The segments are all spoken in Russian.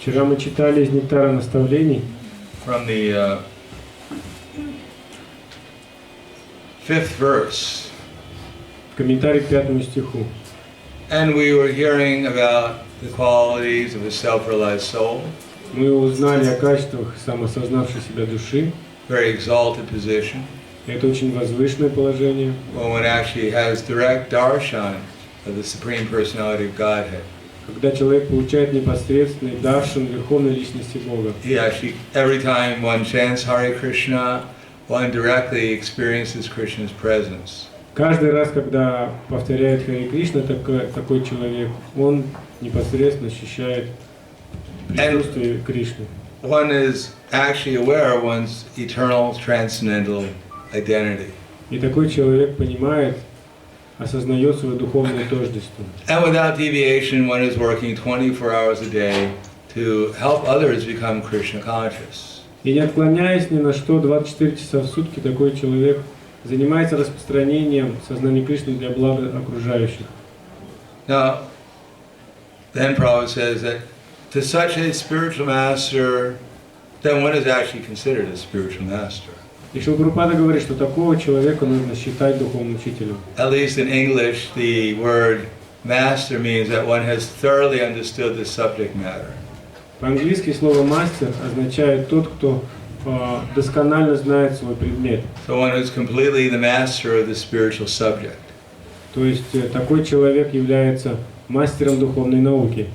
Вчера мы читали из «Нектара наставлений» from the 5th verse. Комментарий к 5 стиху. And we were hearing about the qualities of a self-realized soul. Мы узнали о качествах самосознавшей себя души. Very exalted position. Это очень возвышенное положение. When one actually has direct darshan of the Supreme Personality of Godhead. Когда человек получает непосредственный даршан Верховной Личности Бога. He actually, every time one chants Hare Krishna, one directly experiences Krishna's presence. Каждый раз, когда повторяет Харе Кришна, такой человек, он непосредственно ощущает присутствие Кришны. One is actually aware of one's eternal transcendental identity. И такой человек понимает, осознает свое духовное тождество. And without deviation, one is working 24 hours a day to help others become Krishna conscious. И не отклоняясь ни на что, 24 часа в сутки такой человек занимается распространением сознания Кришны для блага окружающих. Now, then Prabhupada says that to such a spiritual master, then one is actually considered a spiritual master. И Шрила Прабхупада говорит, что такого человека нужно считать духовным учителем. At least in English, the word master means that one has thoroughly understood the subject matter. По-английски слово «мастер» означает тот, кто досконально знает свой предмет. So one is completely the master of the spiritual subject. То есть такой человек является мастером духовной науки.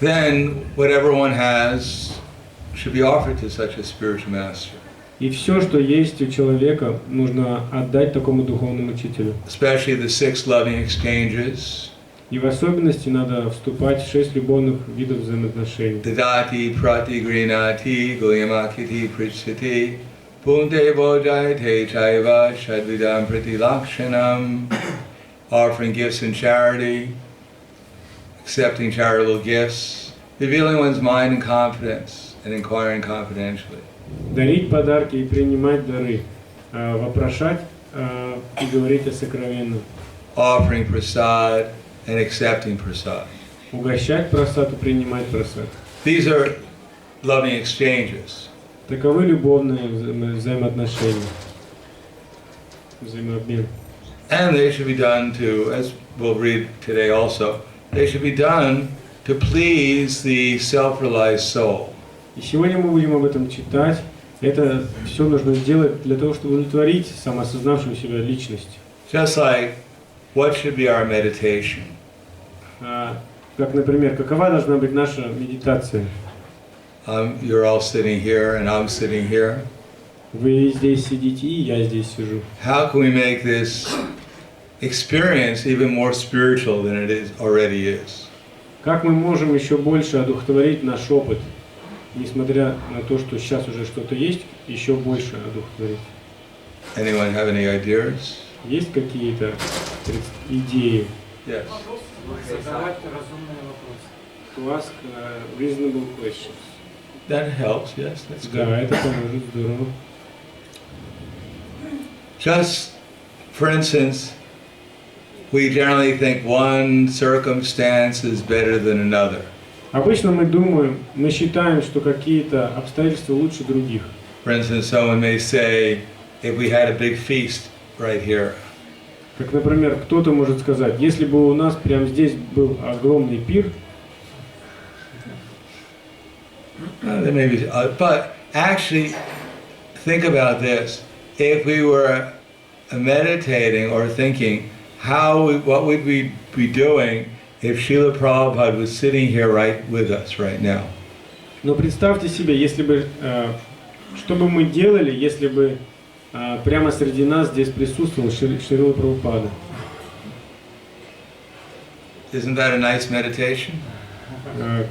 Then whatever one has should be offered to such a spiritual master. И все, что есть у человека, нужно отдать такому духовному учителю. Especially the 6 loving exchanges. И в особенности надо вступать в 6 любовных видов взаимоотношений. Dadati prati grinati goyamakiti priciti punte bodhayate chaiva shadvidam prati lakshanam. Offering gifts in charity, accepting charitable gifts, revealing one's mind and confidence, and inquiring confidentially. Дарить подарки и принимать дары, вопрошать и говорить о сокровенном. Offering prasad and accepting prasad. Угощать прасад и принимать прасад. These are loving exchanges. Таковы любовные взаимоотношения, взаимообмен. And they should be done to, as we'll read today also, they should be done to please the self-realized soul. И сегодня мы будем об этом читать. Это все нужно сделать для того, чтобы удовлетворить самоосознавшую себя личность. Just like, what should be our meditation? Как, например, какова должна быть наша медитация? You're all sitting here and I'm sitting here. Вы здесь сидите, и я здесь сижу. How can we make this experience even more spiritual than it already is? Как мы можем еще больше одухотворить наш опыт, несмотря на то, что сейчас уже что-то есть, еще больше одухотворить? Anyone have any ideas? Есть какие-то идеи? Yes. Задавать разумные вопросы. To ask reasonable questions. That helps, yes, that's good. Да, это поможет, здорово. Just, for instance, we generally think one circumstance is better than another. Обычно мы считаем, что какие-то обстоятельства лучше других. For instance, someone may say, if we had a big feast right here. Как, например, кто-то может сказать, если бы у нас прямо здесь был огромный пир. But actually, think about this. If we were meditating or thinking, what would we be doing if Srila Prabhupada was sitting here right with us right now? Но представьте себе, если бы, что бы мы делали, если бы прямо среди нас здесь присутствовал Шрила Прабхупада. Isn't that a nice meditation?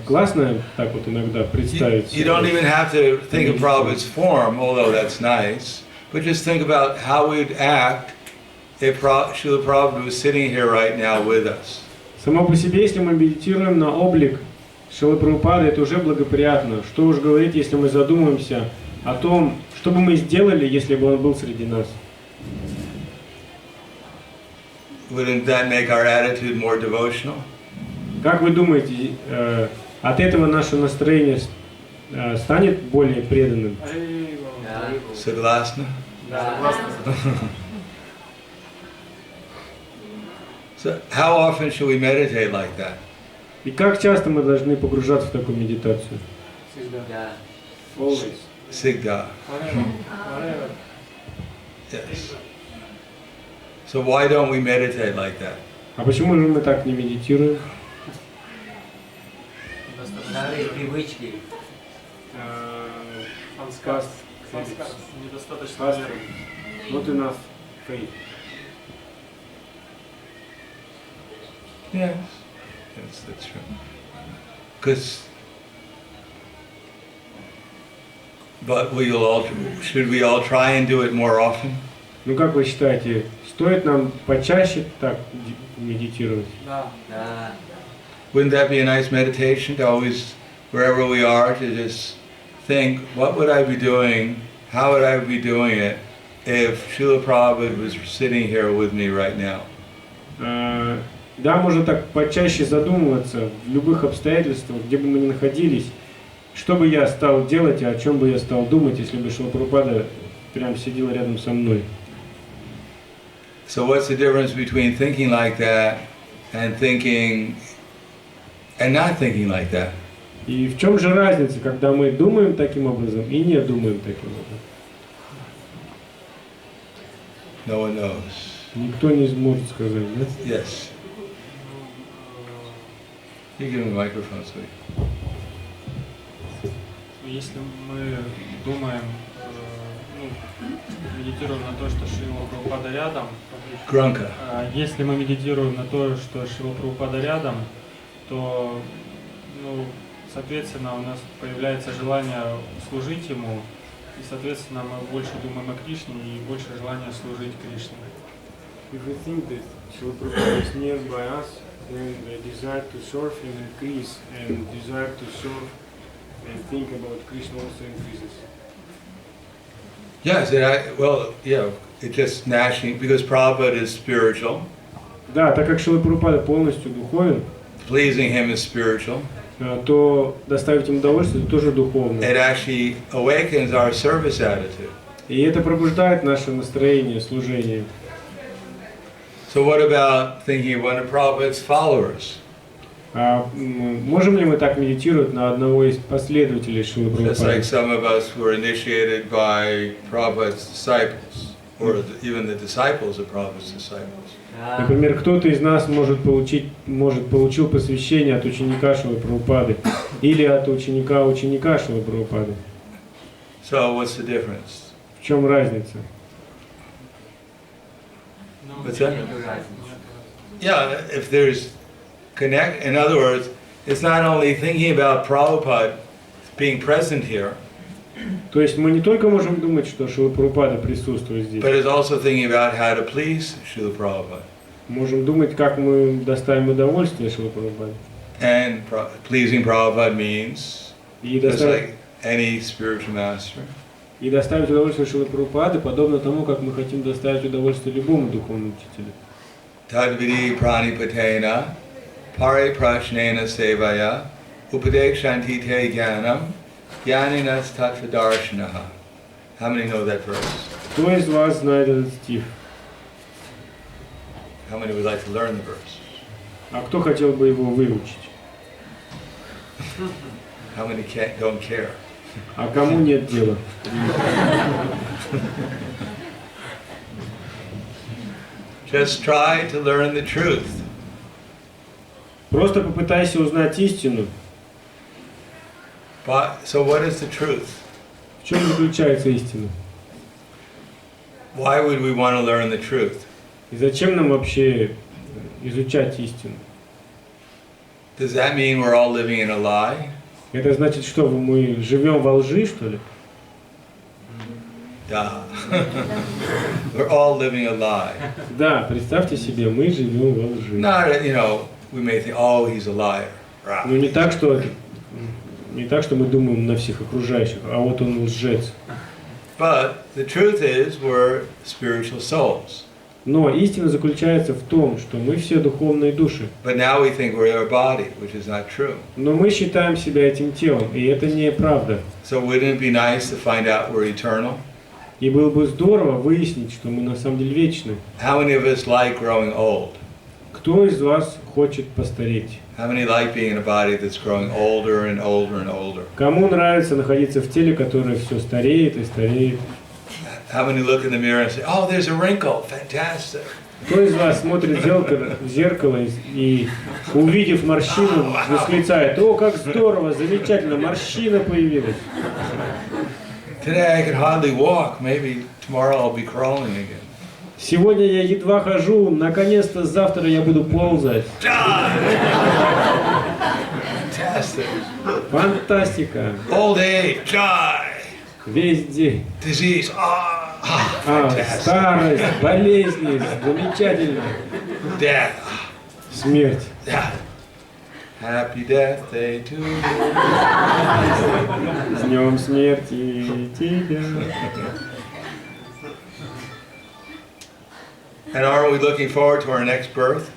Классно так вот иногда представить. You don't even have to think of Prabhupada's form, although that's nice, but just think about how we'd act if Srila Prabhupada was sitting here right now with us. Само по себе, если мы медитируем на облик Шрилы Прабхупады, это уже благоприятно. Что уж говорить, если мы задумаемся о том, что бы мы сделали, если бы он был среди нас. Wouldn't that make our attitude more devotional? Как вы думаете, от этого наше настроение станет более преданным. Согласна? So how often should we meditate like that? И как часто мы должны погружаться в такую медитацию? Always. Всегда. Yes. So why don't we meditate like that? А почему же мы так не медитируем? Привычки. Недостаточно веры. Not enough faith. Yes. Yes, that's true. But should we all try and do it more often? Ну как вы считаете, стоит нам почаще так медитировать? Да. Wouldn't that be a nice meditation to always, wherever we are, to just think, what would I be doing, how would I be doing it if Srila Prabhupada was sitting here with me right now? Да, можно так почаще задумываться в любых обстоятельствах, где бы мы ни находились, что бы я стал делать и о чем бы я стал думать, если бы Шрила Прабхупада прям сидел рядом со мной. So what's the difference between thinking like that and not thinking like that? И в чем же разница, когда мы думаем таким образом и не думаем таким образом? No one knows. Никто не сможет сказать, да? Yes. You give him a microphone, sweetie. Если мы думаем, медитируем на то, что Шрила Прабхупада рядом, Громко. если мы медитируем на то, что Шрила Прабхупада рядом, то, соответственно, у нас появляется желание служить Ему, и, соответственно, мы больше думаем о Кришне и больше желания служить Кришне. If we think that Srila Prabhupada is nearby us, then the desire to serve him increases, and desire to serve and think about Krishna also increases. Yes, it just naturally, because Prabhupada is spiritual. Да, так как Шрила Прабхупада полностью духовен, Pleasing him is spiritual. То доставить им удовольствие это тоже духовно. It actually awakens our service attitude. И это пробуждает наше настроение служения. So what about thinking of one of Prabhupada's followers? Можем ли мы так медитировать на одного из последователей Шрилы Just like Прабхупады? some of us were initiated by Prabhupada's disciples, or even the disciples of Prabhupada's disciples. Например, кто-то из нас получил посвящение от ученика Шрилы Прабхупады или от ученика Шрилы Прабхупады. So what's the difference? В чем разница? What's that? Yeah, if there's connect, in other words, it's not only thinking about Prabhupada being present here, То есть мы не только можем думать, что Шрила Прабхупада присутствует здесь, but it's also thinking about how to please Srila Prabhupada. можем думать, как мы доставим удовольствие Шриле Прабхупаде. And pleasing Prabhupada means, И just like any spiritual master, доставить удовольствие Шриле Прабхупады, подобно тому, как мы хотим доставить удовольствие любому духовному учителю. Tadvidi pranipatena, pari prashnena sevaya, upadekshanti te jnanam, jnaninas tattvadarshanaha. How many know that verse? Кто из вас знает этот стих? How many would like to learn the verse? А кто хотел бы его выучить? How many don't care? А кому нет дела? Just try to learn the truth. Просто попытайся узнать истину. So what is the truth? В чем заключается истина? Why would we want to learn the truth? И зачем нам вообще изучать истину? Does that mean we're all living in a lie? Это значит, что мы живем во лжи, что ли? Duh. We're all living a lie. Да, представьте себе, мы живем во лжи. Not, we may think, oh, he's a liar. Но не так, что мы думаем на всех окружающих, а вот он лжец. But the truth is, we're spiritual souls. Но истина заключается в том, что мы все духовные души. But now we think we're our body, which is not true. Но мы считаем себя этим телом, и это неправда. So wouldn't it be nice to find out we're eternal? И было бы здорово выяснить, что мы на самом деле вечны. How many of us like growing old? Кто из вас хочет постареть? How many like being in a body that's growing older and older and older? Кому нравится находиться в теле, которое все стареет и стареет? How many look in the mirror and say, "Oh, there's a wrinkle, fantastic." Кто из вас смотрит в зеркало и, увидев морщину, восклицает: «О, как здорово, замечательно, морщина появилась!» Today I could hardly walk. Maybe tomorrow I'll be crawling again. Сегодня я едва хожу, наконец-то завтра я буду ползать. Fantastic. Фантастика! Old age, die. Весь день. Disease, fantastic. Старость, болезни, замечательно. Death, Смерть. death. Happy death day to you. С днем смерти тебя. And aren't we looking forward to our next birth?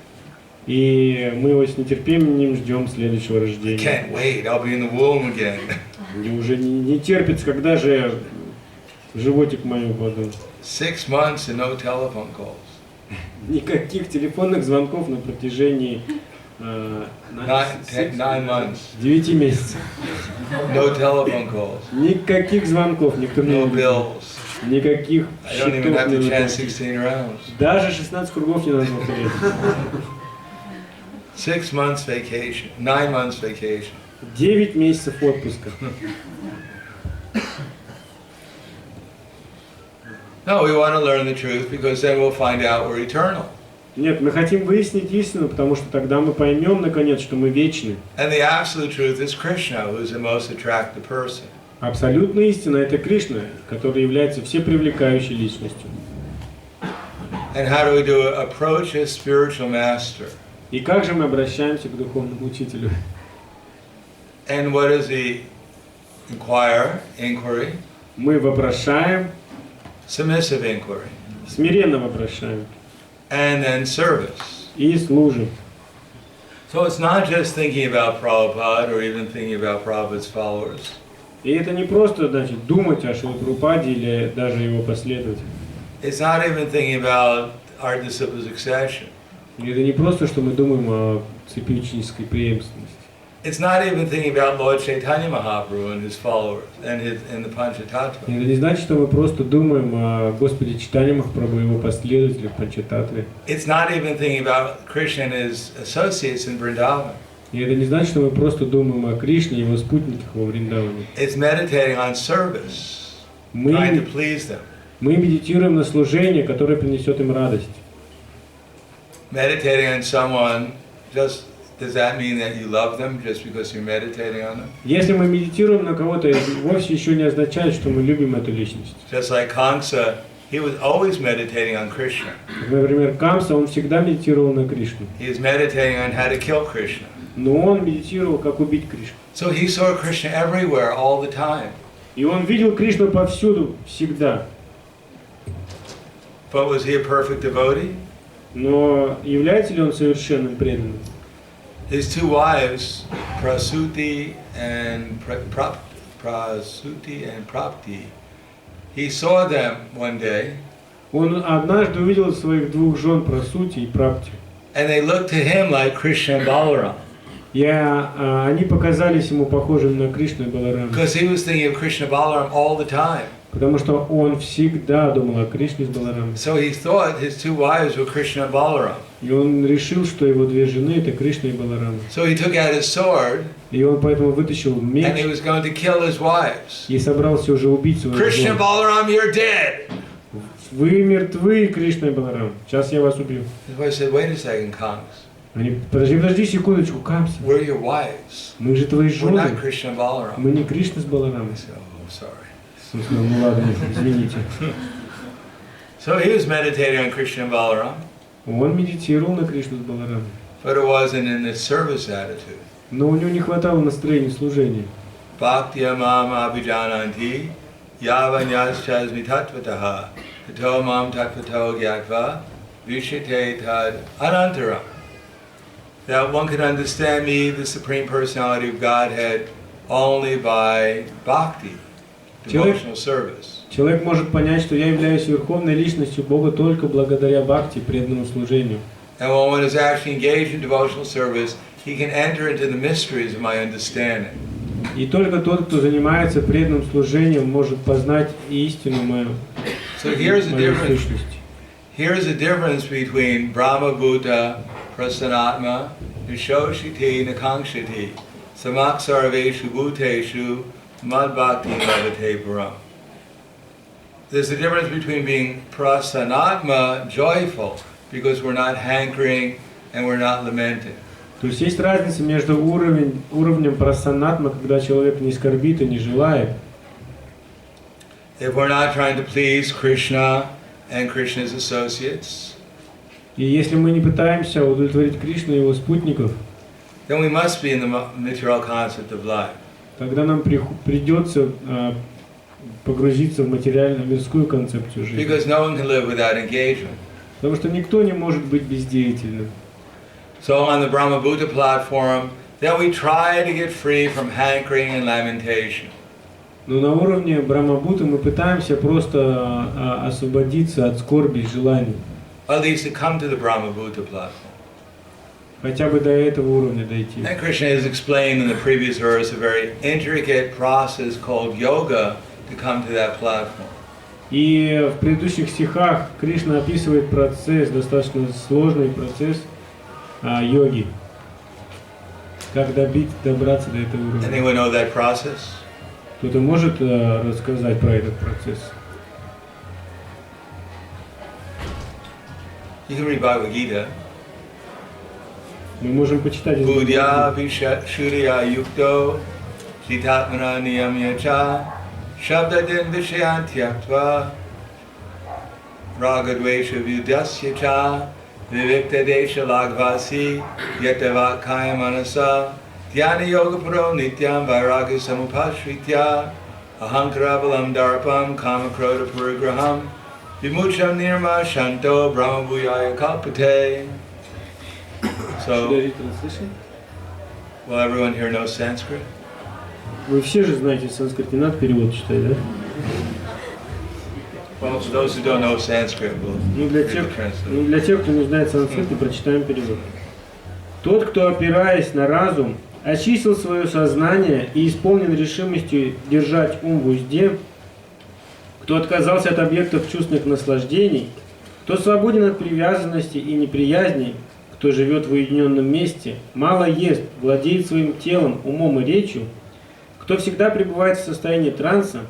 И мы его с нетерпением ждем следующего рождения. Can't wait, I'll be in the womb again. Мне уже не терпится, когда же животик мою упаду. 6 months and no telephone calls. Никаких телефонных звонков на протяжении 9 months. 9 месяцев. No telephone calls. Никаких звонков, никто не No видит. bills. Никаких I don't even счетов have не to chant заплатить. 16 rounds. Даже 16 кругов не надо повторять. 6 months vacation. 9 months vacation. 9 месяцев отпуска. No, we want to learn the truth because then we'll find out we're eternal. Нет, мы хотим выяснить истину, потому что тогда мы поймем, наконец, что мы вечны. And the absolute truth is Krishna, who is the most attractive person. Абсолютная истина – это Кришна, который является всепривлекающей личностью. And how do we do it? Approach a spiritual master. И как же мы обращаемся к духовному учителю? And what is the inquiry? Мы вопрошаем, Submissive inquiry. смиренно вопрошаем And then service. и служим. So it's not just thinking about Prabhupada or even thinking about Prabhupada's followers. И это не просто, значит, думать о Шрила Прабхупаде или даже его последователях. It's not even thinking about our disciples' succession. И это не просто, что мы думаем о цепи ученической преемственности. It's not even thinking about Lord Chaitanya Mahaprabhu and his followers and the Panchatattva. И это не значит, что мы просто думаем о Господе Чайтанье Махапрабху и его последователях Панчататтве. It's not even thinking about Krishna and his associates in Vrindavan. И это не значит, что мы просто думаем о Кришне и его спутниках во Вриндаване. It's meditating on service, trying Мы to please them. медитируем на служение, которое принесет им радость. Meditating on someone, does that mean that you love them just because you're meditating on them? Если мы медитируем на кого-то, это вовсе еще не означает, что мы любим эту личность. Just like Kamsa, he was always meditating on Krishna. Например, Камса, он всегда медитировал на Кришну. He was meditating on how to kill Krishna. Но он медитировал, как убить Кришну. So he saw Krishna everywhere, all the time. И он видел Кришну повсюду, всегда. But was he a perfect devotee? Но является ли он совершенным преданным? His 2 wives, Prasuti and Prapti, he saw them one day, Он однажды увидел своих 2 жен Прасути и Прапти. and they looked to him like Krishna and Balaram. И они показались ему похожими на Кришну и Баларама. Because he was thinking of Krishna Balaram all the time. Потому что он всегда думал о Кришне с Баларамом. So he thought his 2 wives were Krishna and Balaram. И он решил, что его 2 жены это Кришна и Баларама. So he took out his sword И он поэтому вытащил and he меч was going to kill his wives. и собрался уже убить своих Krishna жен. Balaram, you're dead. Вы мертвы, Кришна и Баларам. Сейчас я вас убью. His wife said, wait a second, Kamsa. Они, подожди секундочку, Камса. We're your wives. Мы же твои We're жены. not Krishna and Balaram. Мы не Кришна с Баларамом. I said, oh, sorry. Собственно, ну ладно, извините. So he was meditating on Krishna and Balaram, Он медитировал на Кришну с Баларамом. but it wasn't in the service attitude. Но у него не хватало настроения служения. Bhaktiya mam abhijananti yavanyas chasmi tattvataha tato mam tattvato gyatva vishite tad anantara. That one can understand me, the Supreme Personality of Godhead, only by bhakti, devotional service. Человек может понять, что я являюсь верховной личностью Бога только благодаря бхакти, преданному служению. And when one is actually engaged in devotional service, he can enter into the mysteries of my understanding. И только тот, кто занимается преданным служением, может познать истину мою, мою сущность. Here's the difference between Brahma Bhuta, Prasanatma, Nishoshiti, Nakankshiti, Samaksarveshu Bhuteshu, Mad Bhakti Bhavate Param. There's a difference between being Prasanatma, joyful, because we're not hankering and we're not lamenting. То есть есть разница между уровнем прасанатма, когда человек не скорбит и не желает. If we're not trying to please Krishna and Krishna's associates, И если мы не пытаемся удовлетворить Кришну и его спутников, then we must be in the material concept of life. тогда нам придется погрузиться в материально-мирскую концепцию жизни. Because no one can live without engagement. Потому что никто не может быть бездеятельным. So on the Brahma Bhuta platform, then we try to get free from hankering and lamentation. Но на уровне Брахма-Бхуты мы пытаемся просто освободиться от скорби и желаний. At least to come to the Brahma Bhuta platform. Хотя бы до этого уровня дойти. And Krishna has explained in the previous verse a very intricate process called yoga to come to that platform. И в предыдущих стихах Кришна описывает процесс, достаточно сложный процесс йоги. Как добраться до этого уровня. Anyone know that process? Кто-то может рассказать про этот процесс? You can read Bhagavad Gita. Мы можем почитать. Budhya Vishashurya Yukto Jitatmana Niyamya Cha Shabdadin Vishayantyatva Ragadvesha Vyudasya Cha Vivikta Desha Lagvasi Yatavakaya Manasa Dhyana Yoga Paro Nityam Vairagya Samupashritya Ahankaravalam Darpam Kamakroda Parigraham Vimucham Nirma Shanto Brahma Bhuyaya Kalpate. So, well, everyone here knows Sanskrit? Вы все же знаете санскрит, не надо перевод читать, да? Well, those who don't know Sanskrit will Для тех, кто не знает санскрит, мы прочитаем перевод. Тот, кто, опираясь на разум, очистил свое сознание и исполнен решимостью держать ум в узде, кто отказался от объектов чувственных наслаждений, кто свободен от привязанности и неприязни, кто живет в уединенном месте, мало ест, владеет своим телом, умом и речью, кто всегда пребывает в состоянии транса,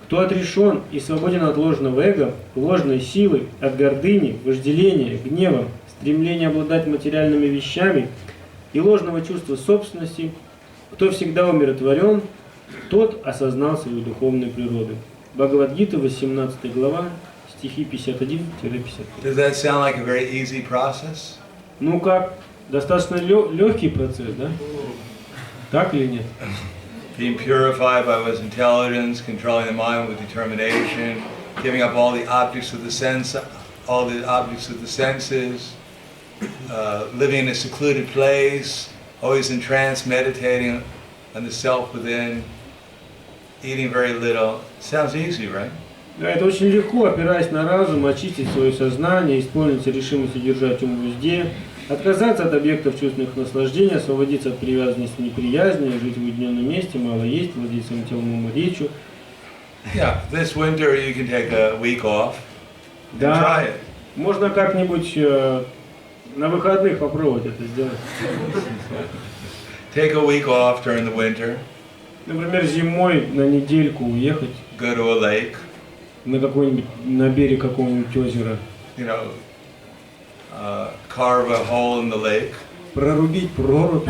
кто отрешен и свободен от ложного эго, ложной силы, от гордыни, вожделения, гнева, стремления обладать материальными вещами и ложного чувства собственности, кто всегда умиротворен, тот осознал свою духовную природу. Бхагавад-гита, 18 глава, стихи 51-55. Does that sound like a very easy process? Ну как, достаточно легкий процесс, да? Так или нет? Being purified by one's intelligence, controlling the mind with determination, giving up all the objects of the sense, all the objects of the senses, living in a secluded place, always in trance, meditating on the self within, eating very little. Sounds easy, right? Да, это очень легко, опираясь на разум, очистить свое сознание, исполниться решимостью держать ум в узде, отказаться от объектов чувственных наслаждений, освободиться от привязанности и неприязни, жить в уединенном месте, мало есть, владеть своим телом, умом и речью. Yeah, this winter you can take a week off and Да, try it. можно как-нибудь на выходных попробовать это сделать. Take a week off during the winter. Например, зимой на недельку уехать Go to a lake. на берег какого-нибудь озера. You know, carve a hole in the lake. Прорубить прорубь,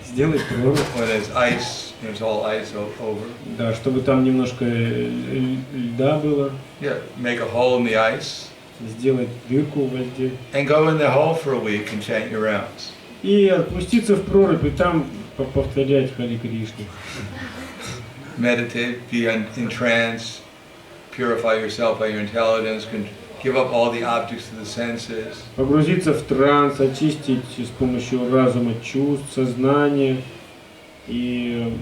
сделать прорубь. When there's ice, there's all ice over. Да, чтобы там немножко льда было. Yeah, make a hole in the ice. Сделать дырку в льде. And go in the hole for a week and chant your rounds. И опуститься в прорубь, и там повторять Хари Кришну. Meditate, be in trance, purify yourself by your intelligence, give up all the objects of the senses. Погрузиться в транс, очистить с помощью разума чувств, сознания и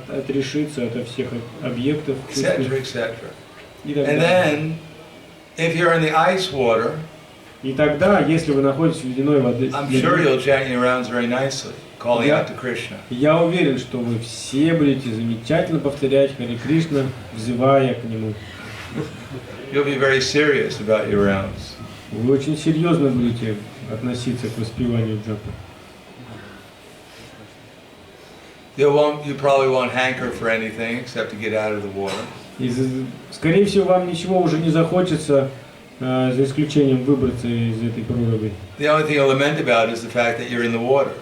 отрешиться от всех объектов, Etc., etc. и так And далее. then, if you're in the ice water, И тогда, если вы находитесь в ледяной воде, I'm sure you'll chant your rounds very nicely, calling out to Krishna. я уверен, что вы все будете замечательно повторять Харе Кришна, взывая к нему. You'll be very serious about your rounds. Вы очень серьезно будете относиться к воспеванию джапа. You probably won't hanker for anything except to get out of the water. И, скорее всего, вам ничего уже не захочется, за исключением выбраться из этой проруби. The only thing you'll lament about is the fact that you're in the water.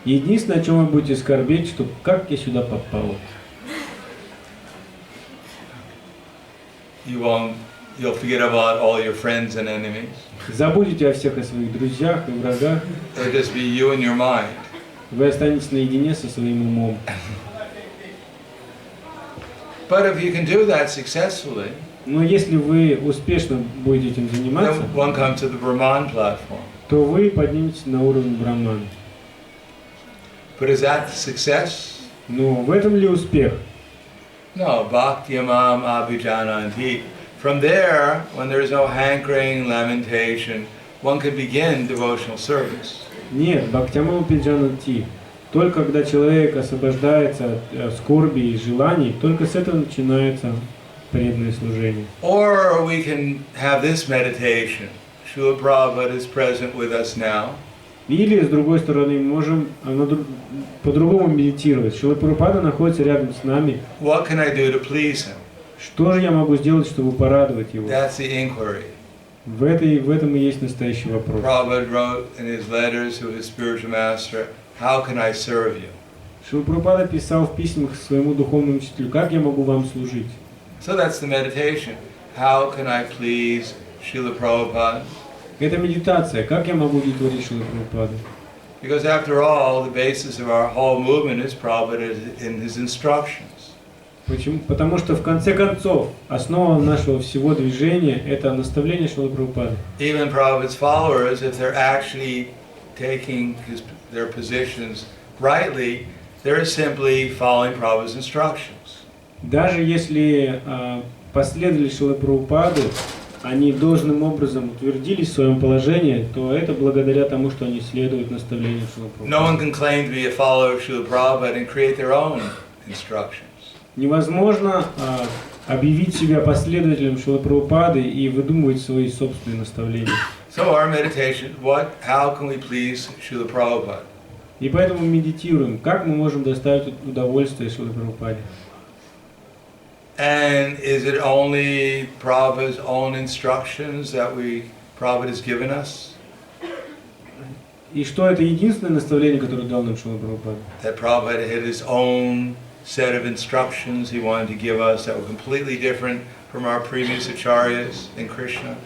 Единственное, о чем вы будете скорбеть, что как я сюда попал. You'll forget about all your friends and enemies. Забудете о всех о своих друзьях и врагах. It'll just be you and your mind. Вы останетесь наедине со своим умом. But if you can do that successfully, Но если вы успешно будете этим заниматься, then one comes to the Brahman platform. то вы подниметесь на уровень Брахмана. But is that success? Но в этом ли успех? No, bhakti-amam abhijananti. From there, when there is no hankering, lamentation, one can begin devotional service. Нет, бхактямам пиджанати. Только когда человек освобождается от скорби и желаний, только с этого начинается преданное служение. Or we can have this meditation. Srila Prabhupada is present with us now. Или, с другой стороны, мы можем по-другому медитировать. Шрила Прабхупада находится рядом с нами. What can I do to please him? Что же я могу сделать, чтобы порадовать его? That's the inquiry. В этом и есть настоящий вопрос. Prabhupada wrote in his letters to his spiritual master, how can I serve you? Шрила Прабхупада писал в письмах своему духовному учителю, как я могу вам служить? So that's the meditation. How can I please Srila Prabhupada? Это медитация. Как я могу удовлетворить Шрилу Прабхупаду? Because after all, the basis of our whole movement is Prabhupada in his instructions. Почему? Потому что в конце концов основа нашего всего движения это наставление Шрилы Прабхупады. Even Prabhupada's followers, if they're actually taking their positions rightly, they're simply following Prabhupada's instructions. Даже если последователи Шрилы Прабхупады, они должным образом утвердились в своем положении, то это благодаря тому, что они следуют наставлению Шрилы No one Прабхупады. can claim to be a follower of Srila Prabhupada and create their own instructions. Невозможно объявить себя последователем Шрилы Прабхупады и выдумывать свои собственные наставления. So our meditation, how can we please Srila Prabhupada? И поэтому мы медитируем, как мы можем доставить удовольствие Шриле Прабхупаде. And is it only Prabhupada's own instructions that Prabhupada has given us? И что это единственное наставление, которое дал нам Шрила Прабхупада? That Prabhupada had his own set of instructions he wanted to give us that were completely different from our previous acharyas in Krishna?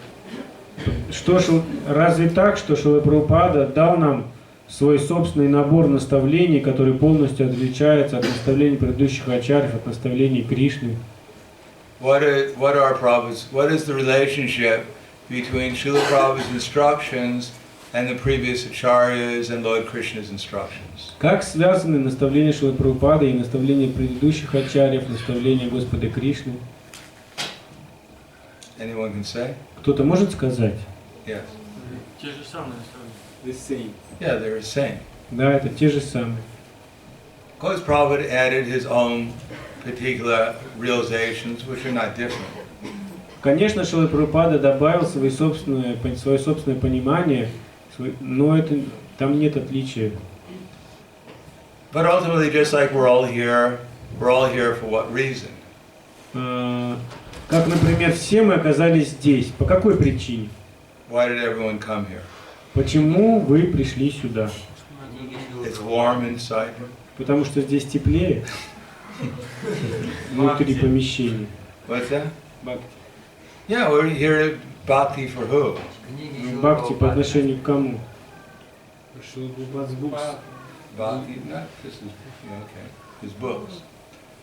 Разве так, что Шрила Прабхупада дал нам свой собственный набор наставлений, который полностью отличается от наставлений предыдущих ачарьев, от наставлений Кришны? What is the relationship between Srila Prabhupada's instructions and the previous acharyas and Lord Krishna's instructions? Как связаны наставления Шрилы Прабхупады и наставления предыдущих ачарьев, наставления Господа Кришны? Anyone can say? Кто-то может сказать? Yes. Те же самые наставления. The same. Yeah, they're the same. Да, это те же самые. Because Prabhupada added his own particular realizations, which are not different. Конечно, Шрила Прабхупада добавил свое собственное понимание, но там нет отличия. But ultimately, just like we're all here for what reason? Как, например, все мы оказались здесь. По какой причине? Why did everyone come here? Почему вы пришли сюда? It's warm inside. Потому что здесь теплее. Внутри помещения. What's that? Бхакти. Yeah, we're here bhakti for who? Бхакти по отношению к кому? Bhakti, not just his books.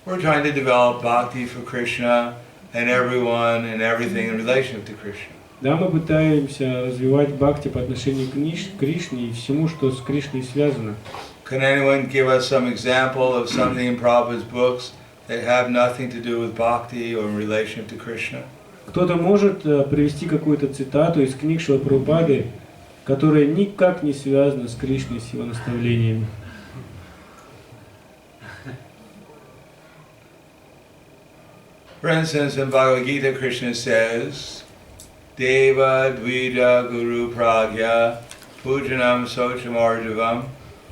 We're trying to develop bhakti for Krishna and everyone and everything in relation to Krishna. Да, мы пытаемся развивать бхакти по отношению к Кришне и всему, что с Кришной связано. Can anyone give us some example of something in Prabhupada's books that have nothing to do with bhakti or in relation to Krishna? Кто-то может привести какую-то цитату из книг Шрилы Прабхупады, которая никак не связана с Кришной, с его наставлениями. For instance, in Bhagavad Gita, Krishna says, Deva Dvija Guru Pragya Pujanam Socham Arjavam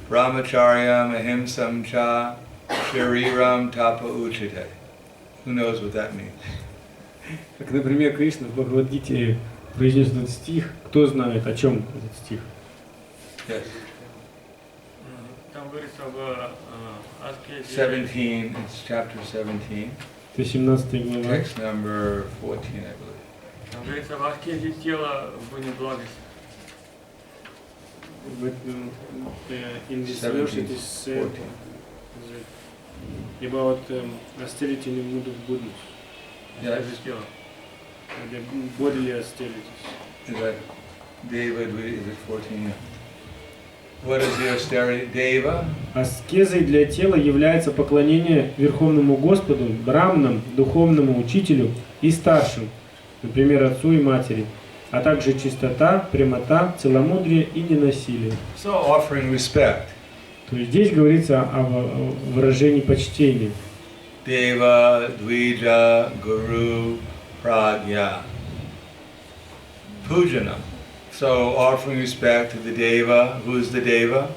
Brahmacharyam Ahimsam Cha Shariram Tapa Uchite. Who knows what that means? Как, например, Кришна в Бхагавад-гите произнес этот стих. Кто знает, о чем этот стих? Yes. Там говорится об аскезе. 17, it's chapter 17. Это 17 глава. Text number 14, I believe. Там говорится об аскезе тела в неблагости. In this verse it is said about austerity in the mood of goodness. Yes. The bodily austerities. Is that Deva, is it 14? What is the austerity? Deva? Аскезой для тела является поклонение Верховному Господу, Брамнам, Духовному Учителю и Старшим, например, Отцу и Матери, а также чистота, прямота, целомудрие и ненасилие. So offering respect. То есть здесь говорится о выражении почтения. Deva, Dvija, Guru, Pragya. Pujanam. So offering respect to the Deva. Who is the Deva?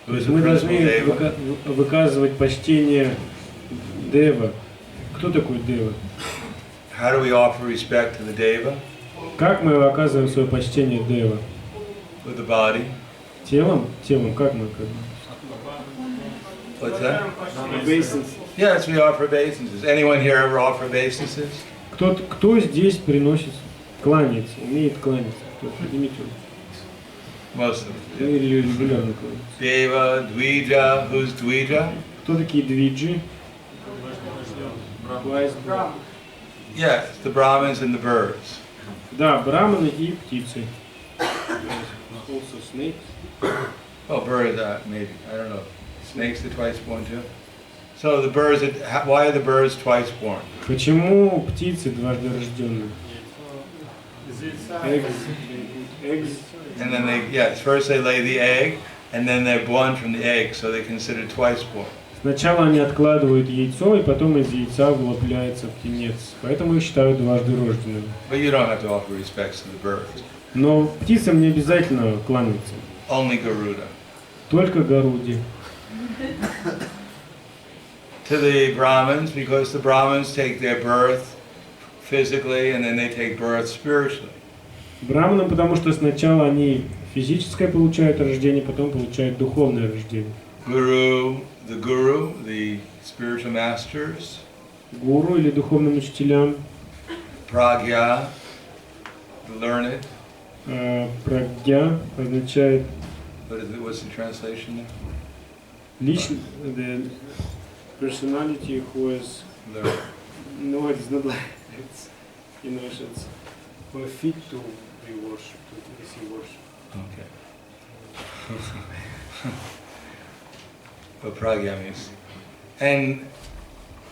Who is the Мы principal должны Deva? выказывать почтение Дева. Кто такой Дева? How do we offer respect to the Deva? Как мы оказываем свое почтение Дева? With the body. Телом? Телом, как мы оказываем? What's that? Obeisances. Yes, we offer obeisances. Anyone here ever offer obeisances? Кто здесь приносит, кланяется, умеет кланяться? Кто? Поднимите руку. Most of them. Ну, или регулярно кланяется. Deva, Dvija. Who's Dvija? Кто такие двиджи? Yes, the Brahmins and the birds. Да, браманы и птицы. Also snakes. Oh, birds, maybe. I don't know. Snakes are twice born too. So the birds, why are the birds twice born? Почему птицы дважды рожденные? Eggs. And then first they lay the egg, and then they're born from the egg, so they're considered twice born. Сначала они откладывают яйцо, и потом из яйца вылупляется птенец. Поэтому их считают дважды рожденными. But you don't have to offer respects to the birds. Но птицам не обязательно кланяться. Only Garuda. Только Гаруди. To the Brahmins, because the Brahmins take their birth physically, and then they take birth spiritually. Браманам, потому что сначала они физическое получают рождение, потом получают духовное рождение. The guru, the spiritual masters. Гуру или духовным учителям. Pragya, the learned. Прагья означает What's the translation there? личность, the personality who is. Learned. No, it's not like it's in Russian. It's who are fit to be worshipped, to receive worship. Okay. What pragya means. And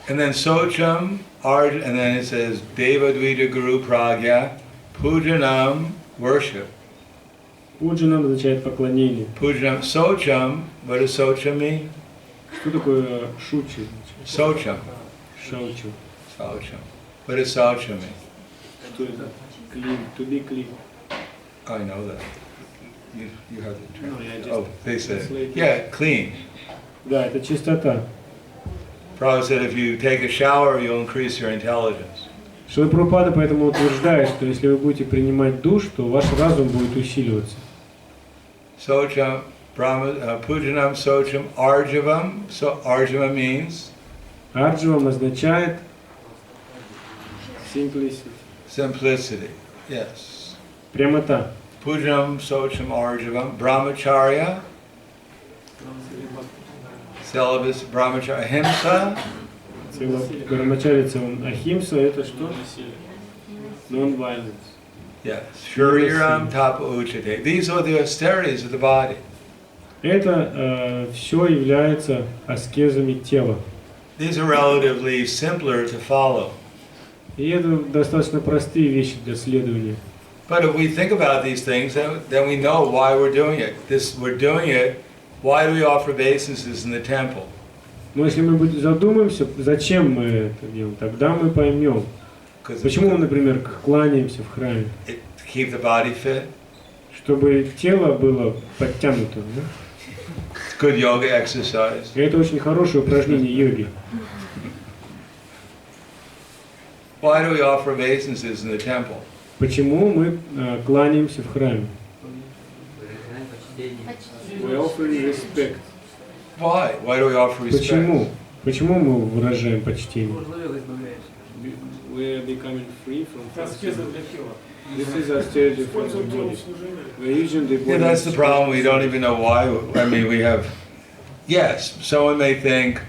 then Socham, and then it says Deva Dvija Guru Pragya, Pujanam, worship. Пуджанам означает поклонение. Pujanam, Socham, what does Socham mean? Что такое шучи? Socham. Шаучу. Socham. What does Socham mean? Что это? Clean, to be clean. I know that. You have the term. No, yeah, just Oh, they said, translate it. yeah, clean. Да, это чистота. Prabhupada said if you take a shower, you'll increase your intelligence. Шрила Прабхупада поэтому утверждает, что если вы будете принимать душ, то ваш разум будет усиливаться. Socham, Pujanam, Socham, Arjavam. So Arjava means? Арджавам означает simplicity. Simplicity, yes. Прямота. Pujanam, Socham, Arjavam. Brahmacharya. Celibacy, Brahmacharya. Ahimsa. Брамачарья, ахимса это что? Non-violence. Yes. Shariram tapa uchate. These are the austerities of the body. Это все является аскезами тела. These are relatively simpler to follow. И это достаточно простые вещи для следования. But if we think about these things, then we know why we're doing it. We're doing it. Why do we offer obeisances in the temple? Но если мы задумаемся, зачем мы это делаем, тогда мы поймем, почему мы, например, кланяемся в храме. Keep the body fit. Чтобы тело было подтянуто. Да? Good yoga exercise. И это очень хорошее упражнение йоги. Why do we offer obeisances in the temple? Почему мы кланяемся в храме? We offer respect. Why? Why do we offer respect? Почему? Почему мы выражаем почтение? We are becoming free from This is austerity for the body. We're using the body. Yeah, that's the problem. We don't even know why. I mean, we have. Yes, someone may think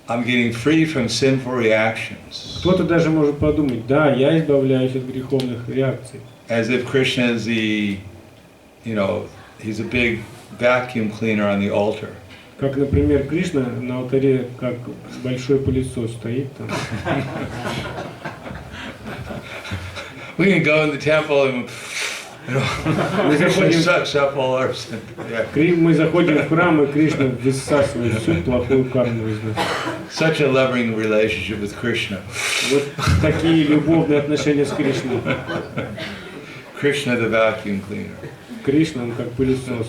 I'm getting free from sinful reactions. Кто-то даже может подумать, да, я избавляюсь от греховных реакций. As if Krishna is the, he's a big vacuum cleaner on the altar. Как, например, Кришна на алтаре, как большой пылесос стоит там. We can go in the temple and, Krishna sucks up all our sin. Мы заходим в храм, и Кришна высасывает всю плохую карму из нас. Such a loving relationship with Krishna. Вот такие любовные отношения с Кришной. Krishna the vacuum cleaner. Кришна, он как пылесос.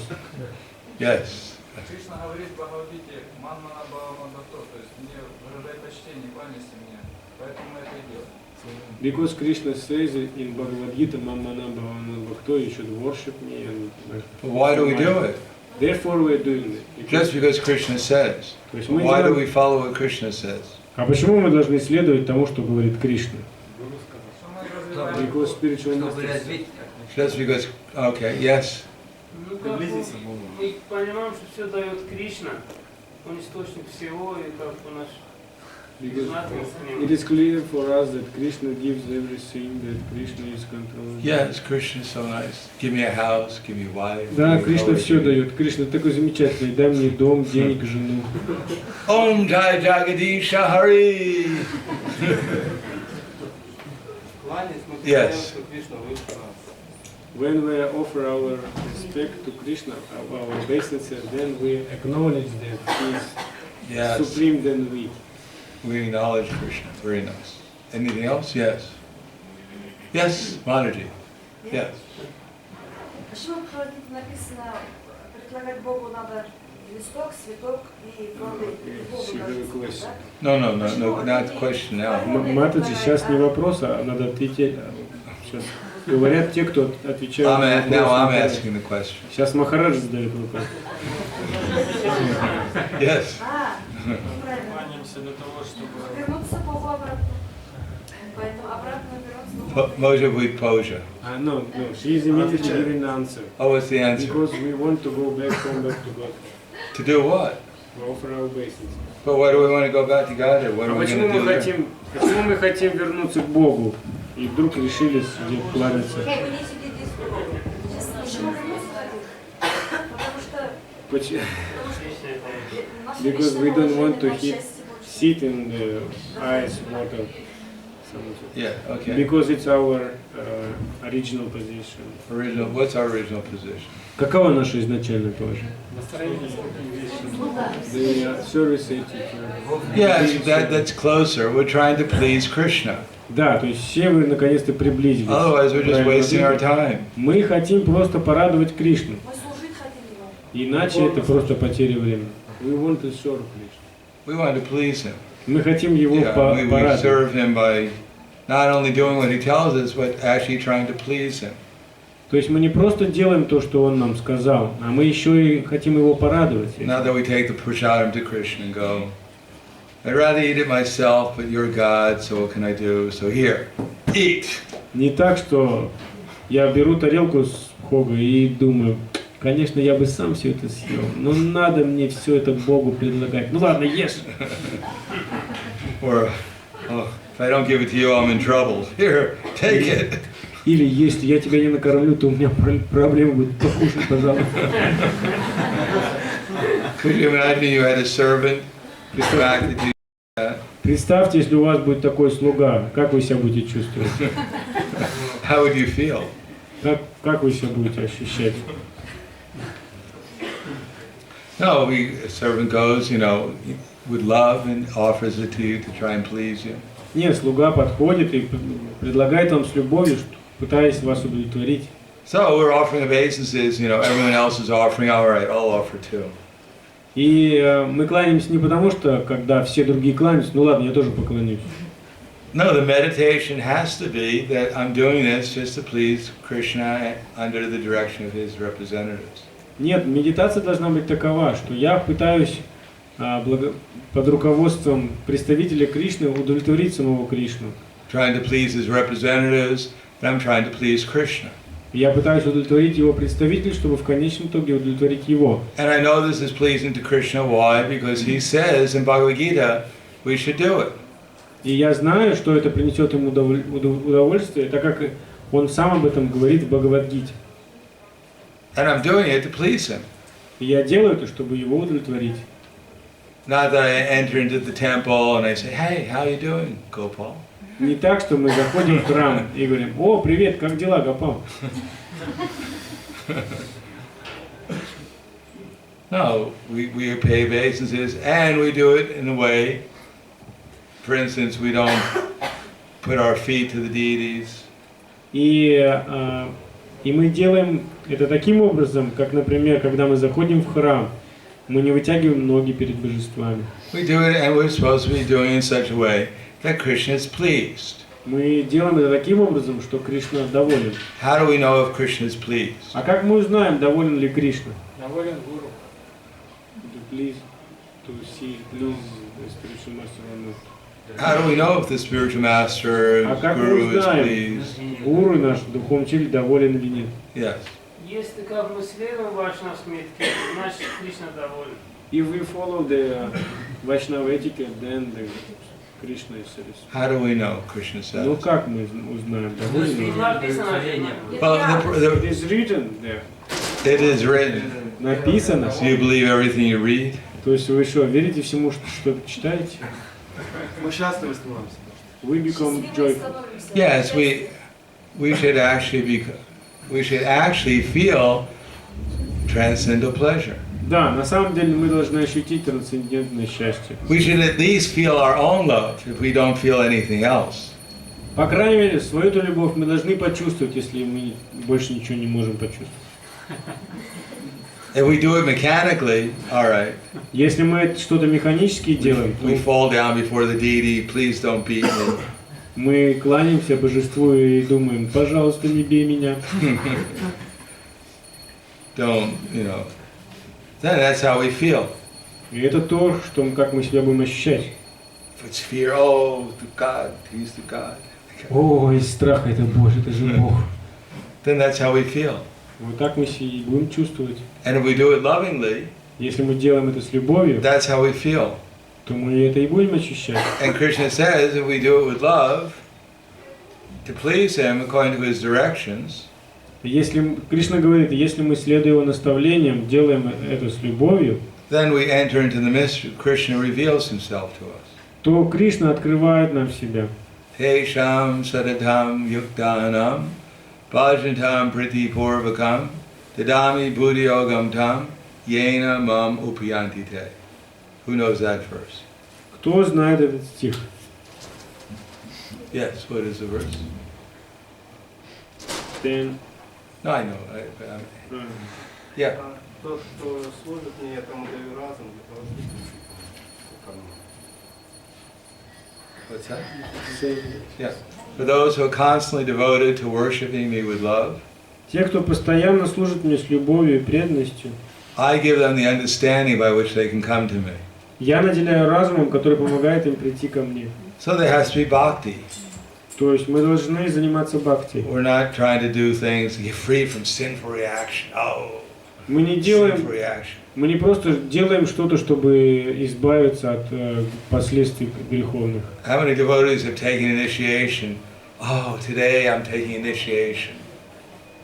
Yes. Кришна говорит в Бхагавадгите, манмана бхавамадато, то есть мне выражай почтение, кланяйся мне, поэтому мы это и делаем. Because Krishna says in Bhagavad Gita, Mamana Bhavana Bhakto, you should worship me. And why do we do it? Therefore we are doing it. Just because Krishna says. Why do we follow what Krishna says? А почему мы должны следовать тому, что говорит Кришна? Because spiritual masters. Just because, okay, yes. Мы понимаем, что все дает Кришна, он источник всего, и как у нас. It is clear for us that Krishna gives everything, that Krishna is controlling. Yes, Krishna is so nice. Give me a house, give me a wife. Да, Кришна все дает. Кришна такой замечательный. Дай мне дом, денег, жену. Om Jai Jagadisha Hari. Yes. When we offer our respect to Krishna, our obeisances, then we acknowledge that He is supreme than we. We acknowledge Krishna. Very nice. Anything else? Yes. Yes, Manaji. Yes. Почему в Бхагавадгите написано, предлагать Богу надо листок, цветок и плоды? No, not the question now. Матаджи, сейчас не вопрос, а надо ответить. Сейчас говорят те, кто отвечают на вопрос. Now I'm asking the question. Сейчас Махарадж задает вопрос. Yes. Кланяемся для того, чтобы... Вернуться Богу обратно. Поэтому обратно вернуться. Moja with Poja. No, she is immediately giving the answer. Oh, what's the answer? Because we want to go back, come back to God. To do what? To offer our obeisances. But why do we want to go back to God? Or what are we going to do there? Почему мы хотим вернуться к Богу и вдруг решили сидеть кланяться? Because we don't want to sit in the ice water. Yeah, okay. Because it's our original position. What's our original position? Каково наше изначальное положение? The service attitude. Yes, that's closer. We're trying to please Krishna. Да, то есть все вы наконец-то приблизились. Otherwise, we're just wasting our time. Мы хотим просто порадовать Кришну. Иначе это просто потеря времени. We want to serve Krishna. We want to please Him. Мы хотим его we порадовать. serve Him by not only doing what He tells us, but actually trying to please Him. То есть мы не просто делаем то, что Он нам сказал, а мы еще и хотим его порадовать. Not that we take the prasadam to Krishna and go, I'd rather eat it myself, but you're God, so what can I do? So here, eat. Не так, что я беру тарелку с Бога и думаю, конечно, я бы сам все это съел, но надо мне все это Богу предлагать. Ну ладно, ешь. Or, if I don't give it to you, I'm in trouble. Here, take it. Или если я тебя не накормлю, то у меня проблема будет, покушай, пожалуйста. Could you imagine you had a servant who's back to do that? Представьте, если у вас будет такой слуга, как вы себя будете чувствовать? How would you feel? Как вы себя будете ощущать? No, a servant goes, with love and offers it to you to try and please you. Нет, слуга подходит и предлагает вам с любовью, пытаясь вас удовлетворить. So we're offering obeisances, everyone else is offering, all right, I'll offer too. И мы кланяемся не потому, что когда все другие кланяются, ну ладно, я тоже поклонюсь. No, the meditation has to be that I'm doing this just to please Krishna under the direction of his representatives. Нет, медитация должна быть такова, что я пытаюсь под руководством представителя Кришны удовлетворить самого Кришну. Trying to please his representatives, and I'm trying to please Krishna. Я пытаюсь удовлетворить его представителей, чтобы в конечном итоге удовлетворить его. And I know this is pleasing to Krishna. Why? Because he says in Bhagavad Gita, we should do it. И я знаю, что это принесет ему удовольствие, так как он сам об этом говорит в Бхагавад-гите. And I'm doing it to please him. И я делаю это, чтобы его удовлетворить. Not that I enter into the temple and I say, hey, how you doing, Gopal? Не так, что мы заходим в храм и говорим: о, привет, как дела, Гопал? No, we pay obeisances and we do it in a way, for instance, we don't put our feet to the deities. И мы делаем это таким образом, как, например, когда мы заходим в храм, мы не вытягиваем ноги перед божествами. We do it and we're supposed to be doing it in such a way that Krishna is pleased. Мы делаем это таким образом, что Кришна доволен. How do we know if Krishna is pleased? А как мы узнаем, доволен ли Кришна? Доволен гуру. Please to see, please, the spiritual master or not. How do we know if the spiritual master, А как мы guru is узнаем, pleased? гуру наш, духовный учитель, доволен или нет? Yes. Если как мы следуем вайшнавскому этикету, значит Кришна доволен. If we follow the Vaishnava etiquette, then the Krishna is satisfied. How do we know Krishna Ну says? как мы узнаем, доволен ли он? Написано. Well, It is written there. it is written. Написано. So you believe everything you read? То есть вы что, верите всему, что читаете? Мы счастливы становимся. We become joyful. Yes, we should actually feel transcendental pleasure. Да, на самом деле мы должны ощутить трансцендентное счастье. We should at least feel our own love if we don't feel anything else. По крайней мере, свою-то любовь мы должны почувствовать, если мы больше ничего не можем почувствовать. If we do it mechanically, all right. Если мы что-то механически делаем, We то fall down before the deity, please don't beat me. мы кланяемся божеству и думаем: пожалуйста, не бей меня. Don't, then that's how we feel. И это то, что как мы себя будем ощущать. If it's fear, oh, to God, he's the God. О, из страха это Боже, это же Бог. Then that's how we feel. Вот так мы себя и будем чувствовать. And if we do it lovingly, Если мы делаем это с любовью, that's how we feel. то мы это и будем ощущать. And Krishna says if we do it with love, to please him according to his directions, Если Кришна говорит, если мы, следуя его наставлениям, делаем это с любовью, then we enter into the mystery. Krishna reveals himself to us. то Кришна открывает нам себя. Tesham sadatam yuktanam bhajantam priti purvakam tadami buddhiyogam tam yena mam upayanti te. Who knows that verse? Кто знает этот стих? Yes, what is the verse? Then, No, I know. Yeah. Тот, кто служит мне, я тому даю разум для того, чтобы... What's that? Yeah. For those who are constantly devoted to worshiping me with love, те, кто постоянно служит мне с любовью и преданностью, I give them the understanding by which they can come to me. я наделяю разумом, который помогает им прийти ко мне. So there has to be bhakti. То есть мы должны заниматься бхакти. We're not trying to do things to get free from sinful reaction. Oh, Мы не sinful делаем, reaction. мы не просто делаем что-то, чтобы избавиться от последствий греховных. How many devotees have taken initiation oh, today I'm taking initiation.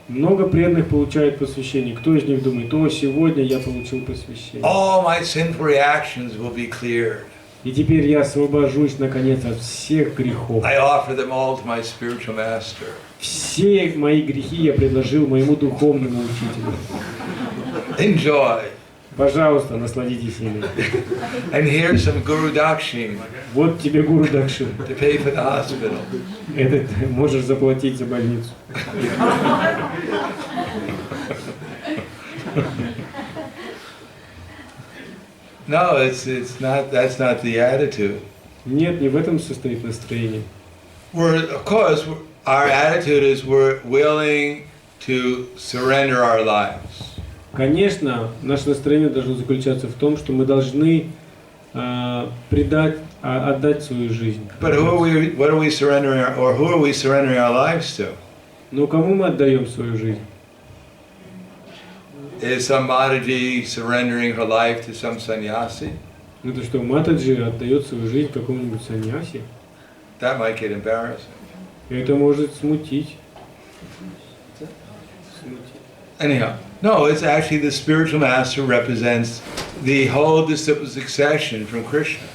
Много преданных получают посвящение. Кто из них думает, о, сегодня я получил посвящение. All my sinful reactions will be cleared. И теперь я освобожусь, наконец, от всех грехов. I offer them all to my spiritual master. Все мои грехи я предложил моему духовному учителю. Enjoy. Пожалуйста, насладитесь ими. And here's some guru dakshin Вот тебе гуру дакшин. to pay for the hospital. Это ты можешь заплатить за больницу. No, it's not. That's not the attitude. Нет, не в этом состоит настроение. Of course, our attitude is we're willing to surrender our lives. Конечно, наше настроение должно заключаться в том, что мы должны отдать свою жизнь. But what are we surrendering, or who are we surrendering our lives to? Но кому мы отдаем свою жизнь? Is some Mataji surrendering her life to some sannyasi? Это что, Матаджи отдает свою жизнь какому-нибудь саньяси? That might get embarrassing. Это может смутить. Anyhow, no, it's actually the spiritual master represents the whole disciple succession from Krishna.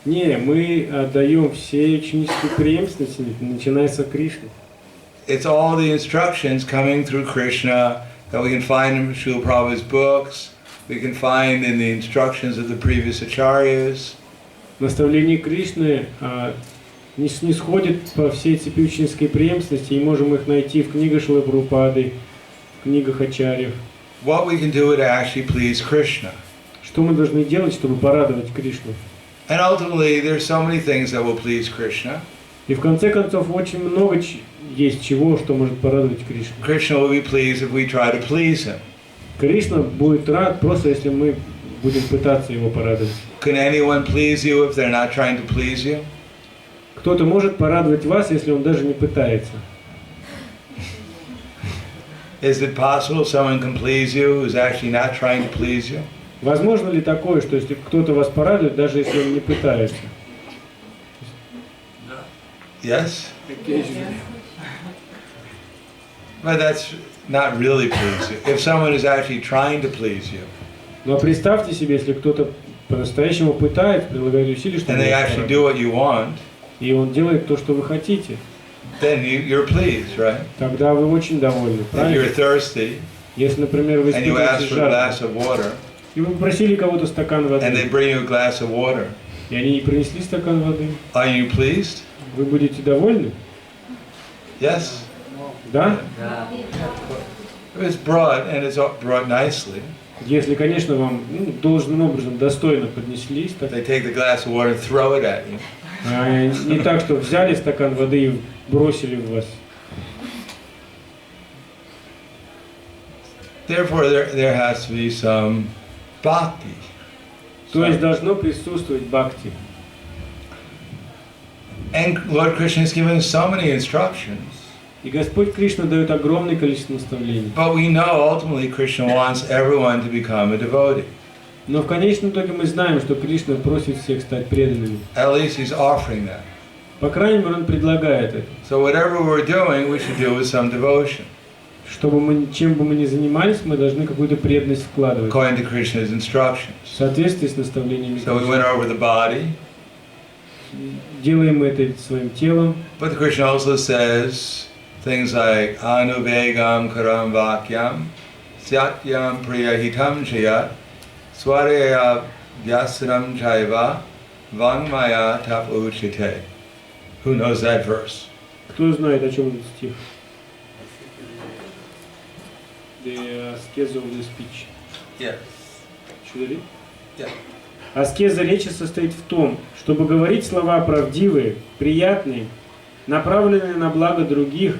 Не, мы отдаем все ученические преемственности, начиная с Кришны. It's all the instructions coming through Krishna that we can find in Srila Prabhupada's books, we can find in the instructions of the previous acharyas. Наставления Кришны не сходят по всей цепи ученической преемственности, и можем их найти в книгах Шрилы Прабхупады, в книгах ачарьев. What we can do to actually please Krishna. Что мы должны делать, чтобы порадовать Кришну? And ultimately, there's so many things that will please Krishna. И в конце концов очень много есть чего, что может порадовать Кришну. Krishna will be pleased if we try to please him. Кришна будет рад просто, если мы будем пытаться его порадовать. Can anyone please you if they're not trying to please you? Кто-то может порадовать вас, если он даже не пытается. Is it possible someone can please you who's actually not trying to please you? Возможно ли такое, что если кто-то вас порадует, даже если он не пытается? Yes? But that's not really please you. If someone is actually trying to please you, Но представьте себе, если кто-то по-настоящему пытается, прилагает усилия, чтобы and they вас actually порадовать, do what you want, и он делает то, что вы хотите, then you're pleased, right? тогда вы очень довольны, If you're правильно? thirsty Если, например, вы and you ask испытываете for a glass жажду, of water, и вы попросили кого-то стакан and they воды, bring you a glass of water, и они не принесли стакан воды, are you pleased? вы будете довольны? Yes? Да? If it's brought, and it's brought nicely, Если, конечно, вам должным образом достойно поднесли стакан, they take the glass of water and throw it at you. не так, что взяли стакан воды и бросили в вас. Therefore, there has to be some bhakti. То есть должно присутствовать бхакти. And Lord Krishna has given us so many instructions. И Господь Кришна дает огромное количество наставлений. But we know ultimately Krishna wants everyone to become a devotee. Но в конечном итоге мы знаем, что Кришна просит всех стать преданными. At least he's offering that. По крайней мере, Он предлагает это. So whatever we're doing, we should do with some devotion, Чтобы мы, чем бы мы ни занимались, мы должны какую-то преданность вкладывать. according to Krishna's В instructions. соответствии с наставлениями So we Кришны. went over the body, Делаем мы это своим телом. but Krishna also says things like anuvegam karam vakyam, satyam priyahitam chayat, swareya vyasram chaiva, vangmaya tap uchite. Who knows that verse? Кто знает, о чем этот стих? The ascesa of the speech. Yes. Should I read? Yeah. Аскеза речи состоит в том, чтобы говорить слова правдивые, приятные, направленные на благо других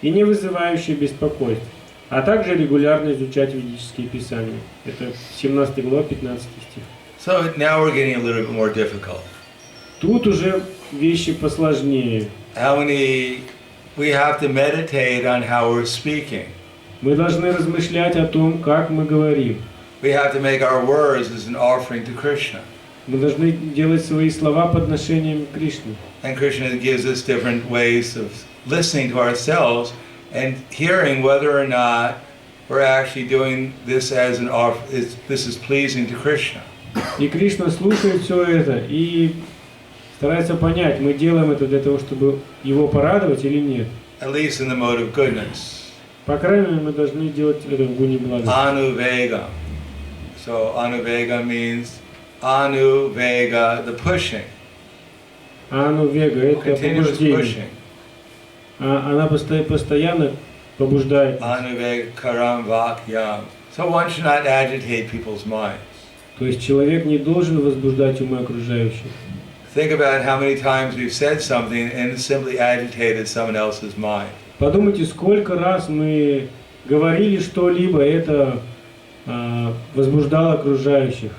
и не вызывающие беспокойств, а также регулярно изучать ведические писания. Это 17 глава, 15 стих. So now we're getting a little bit more difficult. Тут уже вещи посложнее. We have to meditate on how we're speaking. Мы должны размышлять о том, как мы говорим. We have to make our words as an offering to Krishna. Мы должны делать свои слова подношением Кришне. And Krishna gives us different ways of listening to ourselves and hearing whether or not we're actually doing this as an this is pleasing to Krishna. И Кришна слушает все это и старается понять, мы делаем это для того, чтобы его порадовать или нет. At least in the mode of goodness. По крайней мере, мы должны делать это в гуне благости. Anuvega. So anuvega means anuvega, the pushing. Анувега — это побуждение. Она постоянно побуждает. Anuvega karam vakyam. So one should not agitate people's minds. То есть человек не должен возбуждать умы окружающих. Think about how many times we've said something and simply agitated someone else's mind. Подумайте, сколько раз мы говорили что-либо, это возбуждало окружающих.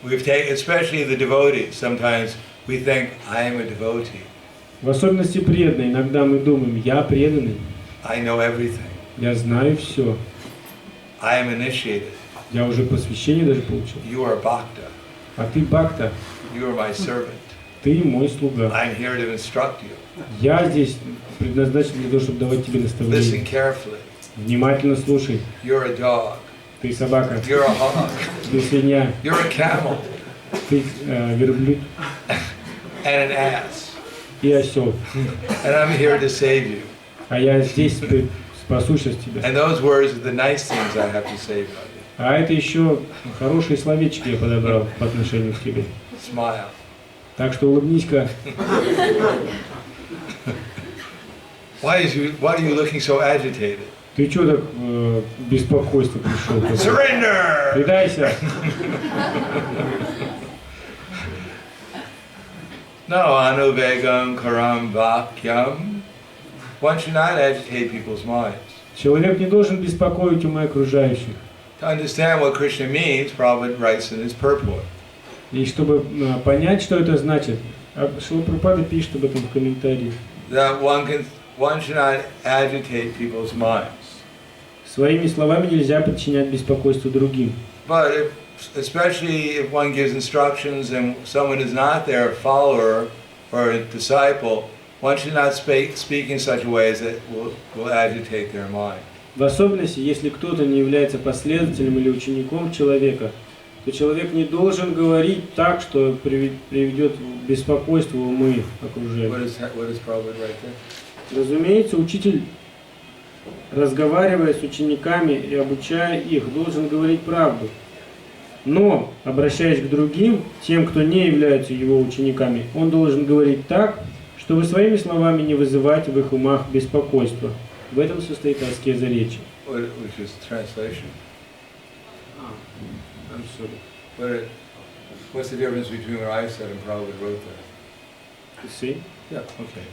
We've taken, especially the devotees, sometimes we think, I am a devotee. В особенности преданные. Иногда мы думаем, я преданный, I know everything. я знаю все, I am initiated. я уже посвящение даже получил. You are bhakta. А ты бхакта, You are my servant. ты мой слуга. I'm here to instruct you. Я здесь предназначен для того, чтобы давать тебе Listen наставления. carefully. Внимательно слушай. You're a dog. Ты собака, You're a hog. ты свинья, You're a camel. ты верблюд And an ass. и осел. And I'm here to save you. А я здесь спасу сейчас тебя. And those words are the nice things I have to say about you. А это еще хорошие словечки я подобрал по отношению к тебе. Smile. Так что улыбнись-ка. Why are you looking so agitated? Ты что так беспокойство пришел? Surrender! Предайся. No, anuvegam karam vakyam. One should not agitate people's minds. Человек не должен беспокоить умы окружающих. To understand what Krishna means, Prabhupada writes in his purport. И чтобы понять, что это значит, Шрила Прабхупада пишет об этом в комментарии. That one should not agitate people's minds. Своими словами нельзя подчинять беспокойству другим. But especially if one gives instructions and someone is not their follower or a disciple, one should not speak in such a way as that will agitate their mind. В особенности, если кто-то не является последователем или учеником человека, то человек не должен говорить так, что приведет к беспокойству умы окружающих. What is Prabhupada right there? Разумеется, учитель, разговаривая с учениками и обучая их, должен говорить правду. Но, обращаясь к другим, тем, кто не являются его учениками, он должен говорить так, чтобы своими словами не вызывать в их умах беспокойства. В этом состоит аскеза речи. Which is translation. I'm sorry. What's the difference between what I said and Prabhupada wrote there? You see? Yeah, okay.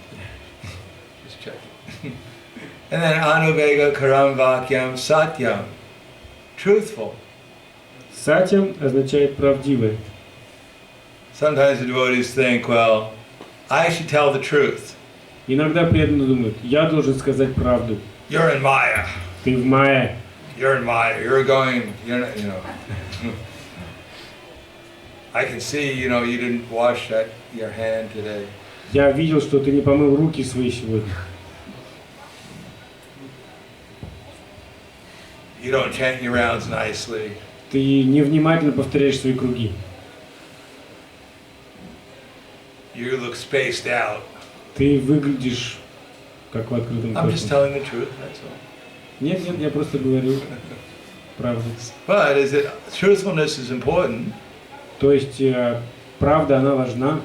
Just checking. And then anuvega karam vakyam satyam. Truthful. Сатьям означает правдивое. Sometimes the devotees think, well, I should tell the truth. Иногда преданные думают, я должен сказать правду. You're in Maya. Ты в мае. You're in Maya. You're going, you're not, you know. I can see, you know, you didn't wash your hand today. Я видел, что ты не помыл руки свои сегодня. You don't chant your rounds nicely. Ты невнимательно повторяешь свои круги. You look spaced out. Ты выглядишь как в открытом I'm just космосе. telling the truth, that's all. Нет, я просто говорю правду. But is it truthfulness is important? То есть правда, она важна,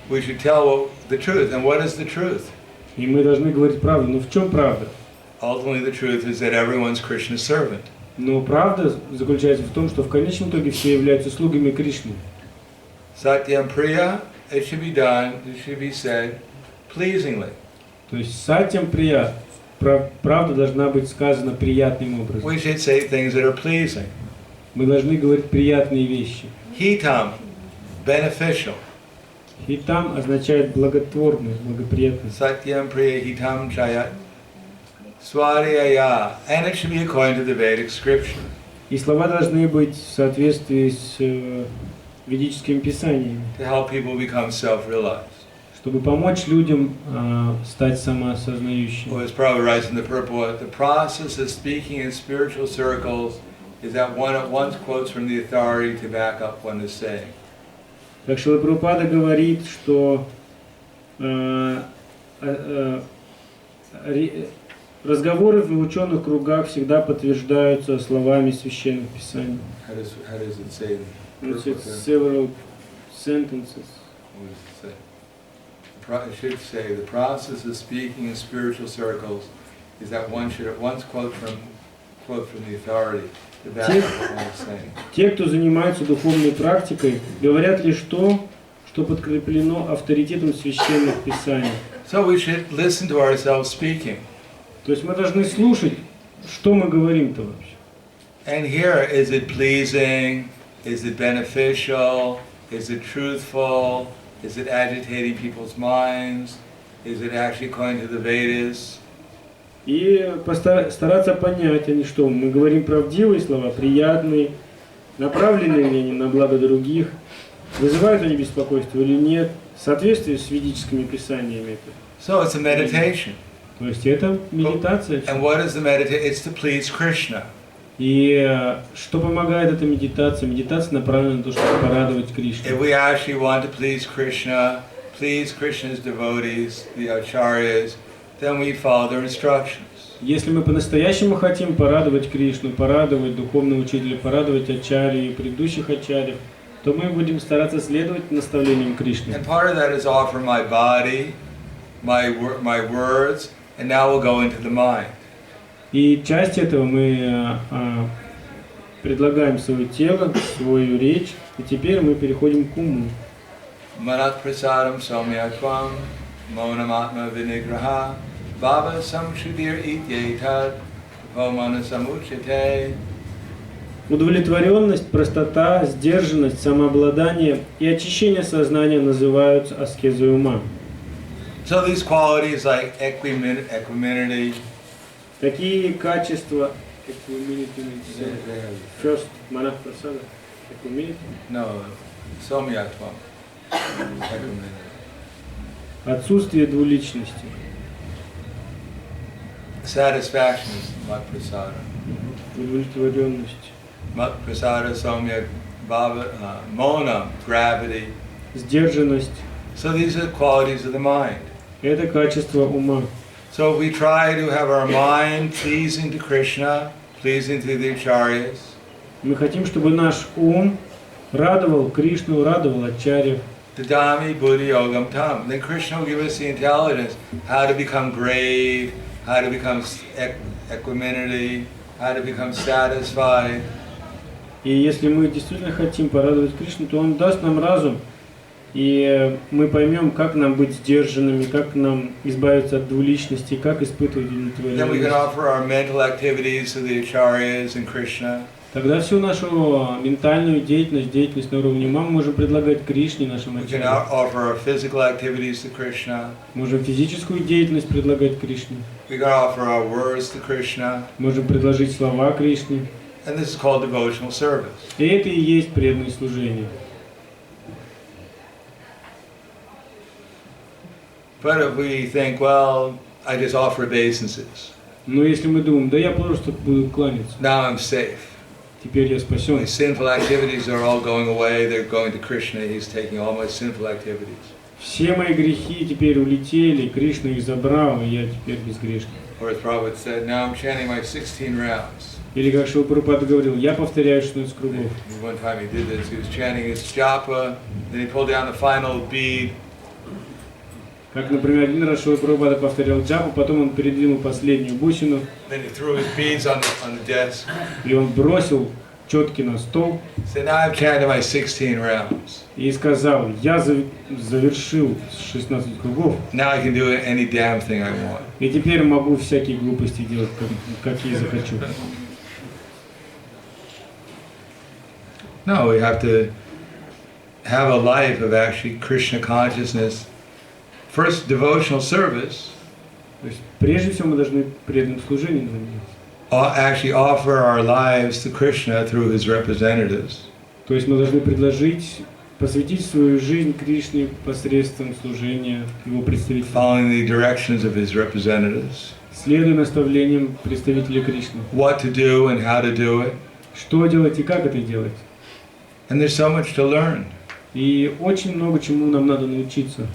We should tell the truth. And what is the truth? и мы должны говорить правду. Но в чем правда? Ultimately, the truth is that everyone's Krishna's servant. Но правда заключается в том, что в конечном итоге все являются слугами Кришны. Satyam priya, it should be done, it should be said pleasingly. То есть сатьям прият. Правда должна быть сказана приятным образом. We should say things that are pleasing. Мы должны говорить приятные вещи. Hitam, beneficial. Хитам означает благотворный, благоприятный. Satyam priya hitam jayat. Swadhyaya, and it should be according to the Vedic scripture. И слова должны быть в соответствии с ведическими писаниями, to help people become self-realized. чтобы помочь людям стать самоосознающими. Well, as Prabhupada writes in the purport, the process of speaking in spiritual circles is that one at once quotes from the authority to back up what is saying. Как Шрила Прабхупада говорит, что разговоры в ученых кругах всегда подтверждаются словами священных писаний. How does it say? It's several sentences. What does it say? It should say the process of speaking in spiritual circles is that one should at once quote from the authority to back up what one is saying. Те, кто занимается духовной практикой, говорят лишь то, что подкреплено авторитетом священных писаний. So we should listen to ourselves speaking. То есть мы должны слушать, что мы говорим-то вообще. And here, is it pleasing? Is it beneficial? Is it truthful? Is it agitating people's minds? Is it actually according to the Vedas? И стараться понять, они что, мы говорим правдивые слова, приятные, направленные ли они на благо других, вызывают они беспокойство или нет, в соответствии с ведическими писаниями. So it's a meditation. То есть это медитация. And what is the meditation? It's to please Krishna. И что помогает эта медитация? Медитация направлена на то, чтобы порадовать Кришну. If we actually want to please Krishna, please Krishna's devotees, the acharyas, then we follow their instructions. Если мы по-настоящему хотим порадовать Кришну, порадовать духовного учителя, порадовать ачарьи, предыдущих ачарьев, то мы будем стараться следовать наставлениям Кришны. And part of that is offer my body, my words, and now we'll go into the mind. И часть этого мы предлагаем свое тело, свою речь, и теперь мы переходим к уму. Manat prasadam somyatvam, monamatma vinigraha, bhava samshudir ityetad, pomana samuchite. Удовлетворенность, простота, сдержанность, самообладание и очищение сознания называются аскезой ума. So these qualities like equanimity, Такие качества, first, манах прасада, no, somyatvam, equanimity. отсутствие двуличности, Satisfaction is mat prasada. удовлетворенность, Mat prasada somyak bhava, mona, gravity. сдержанность. So these are the qualities of the mind. Это качество ума. So we try to have our mind pleasing to Krishna, pleasing to the acharyas. Мы хотим, чтобы наш ум радовал Кришну, радовал ачарьев. Tadami buddhi yogam tam. Then Krishna will give us the intelligence how to become grave, how to become equanimity, how to become satisfied. И если мы действительно хотим порадовать Кришну, то Он даст нам разум, и мы поймем, как нам быть сдержанными, как нам избавиться от двуличности, как испытывать Then we can удовлетворенность. offer our mental activities to the acharyas and Krishna. Тогда всю нашу ментальную деятельность, деятельность на уровне ума мы можем предлагать Кришне, нашим We can ачарьям. offer our physical activities to Krishna. Можем физическую деятельность предлагать Кришне. We can offer our words to Krishna. Можем предложить слова Кришне. And this is called devotional service. И это и есть преданное служение. But if we think, well, I just offer obeisances, Но если мы думаем, да я просто буду кланяться, now I'm safe. теперь я спасен. My sinful activities are all going away, they're going to Krishna, he's taking all my sinful activities. Все мои грехи теперь улетели, Кришна их забрал, и я теперь безгрешный. Or as Prabhupada said, now I'm chanting my 16 rounds. Или как Шрила Прабхупада говорил, я повторяю 16 кругов. One time he did this, he was chanting his japa, then he pulled down the final bead, Как, например, один раз Шрила Прабхупада повторял джапу, потом он передвинул последнюю бусину, then he threw his beads on the desk. и он бросил четки на стол Said, now I've chanted my 16 rounds. и сказал, я завершил 16 кругов, Now I can do any damn thing I want. и теперь могу всякие глупости делать, какие захочу. No, we have to have a life of actually Krishna consciousness. First, devotional service, То есть, прежде всего, мы должны преданным служением заниматься. actually offer our lives to Krishna through his representatives. То есть мы должны предложить, посвятить свою жизнь Кришне посредством служения его представителям, Following the directions of his representatives. следуя наставлениям представителей Кришны. What to do and how to do it. Что делать и как это делать. And there's so much to learn. И очень много чему нам надо научиться.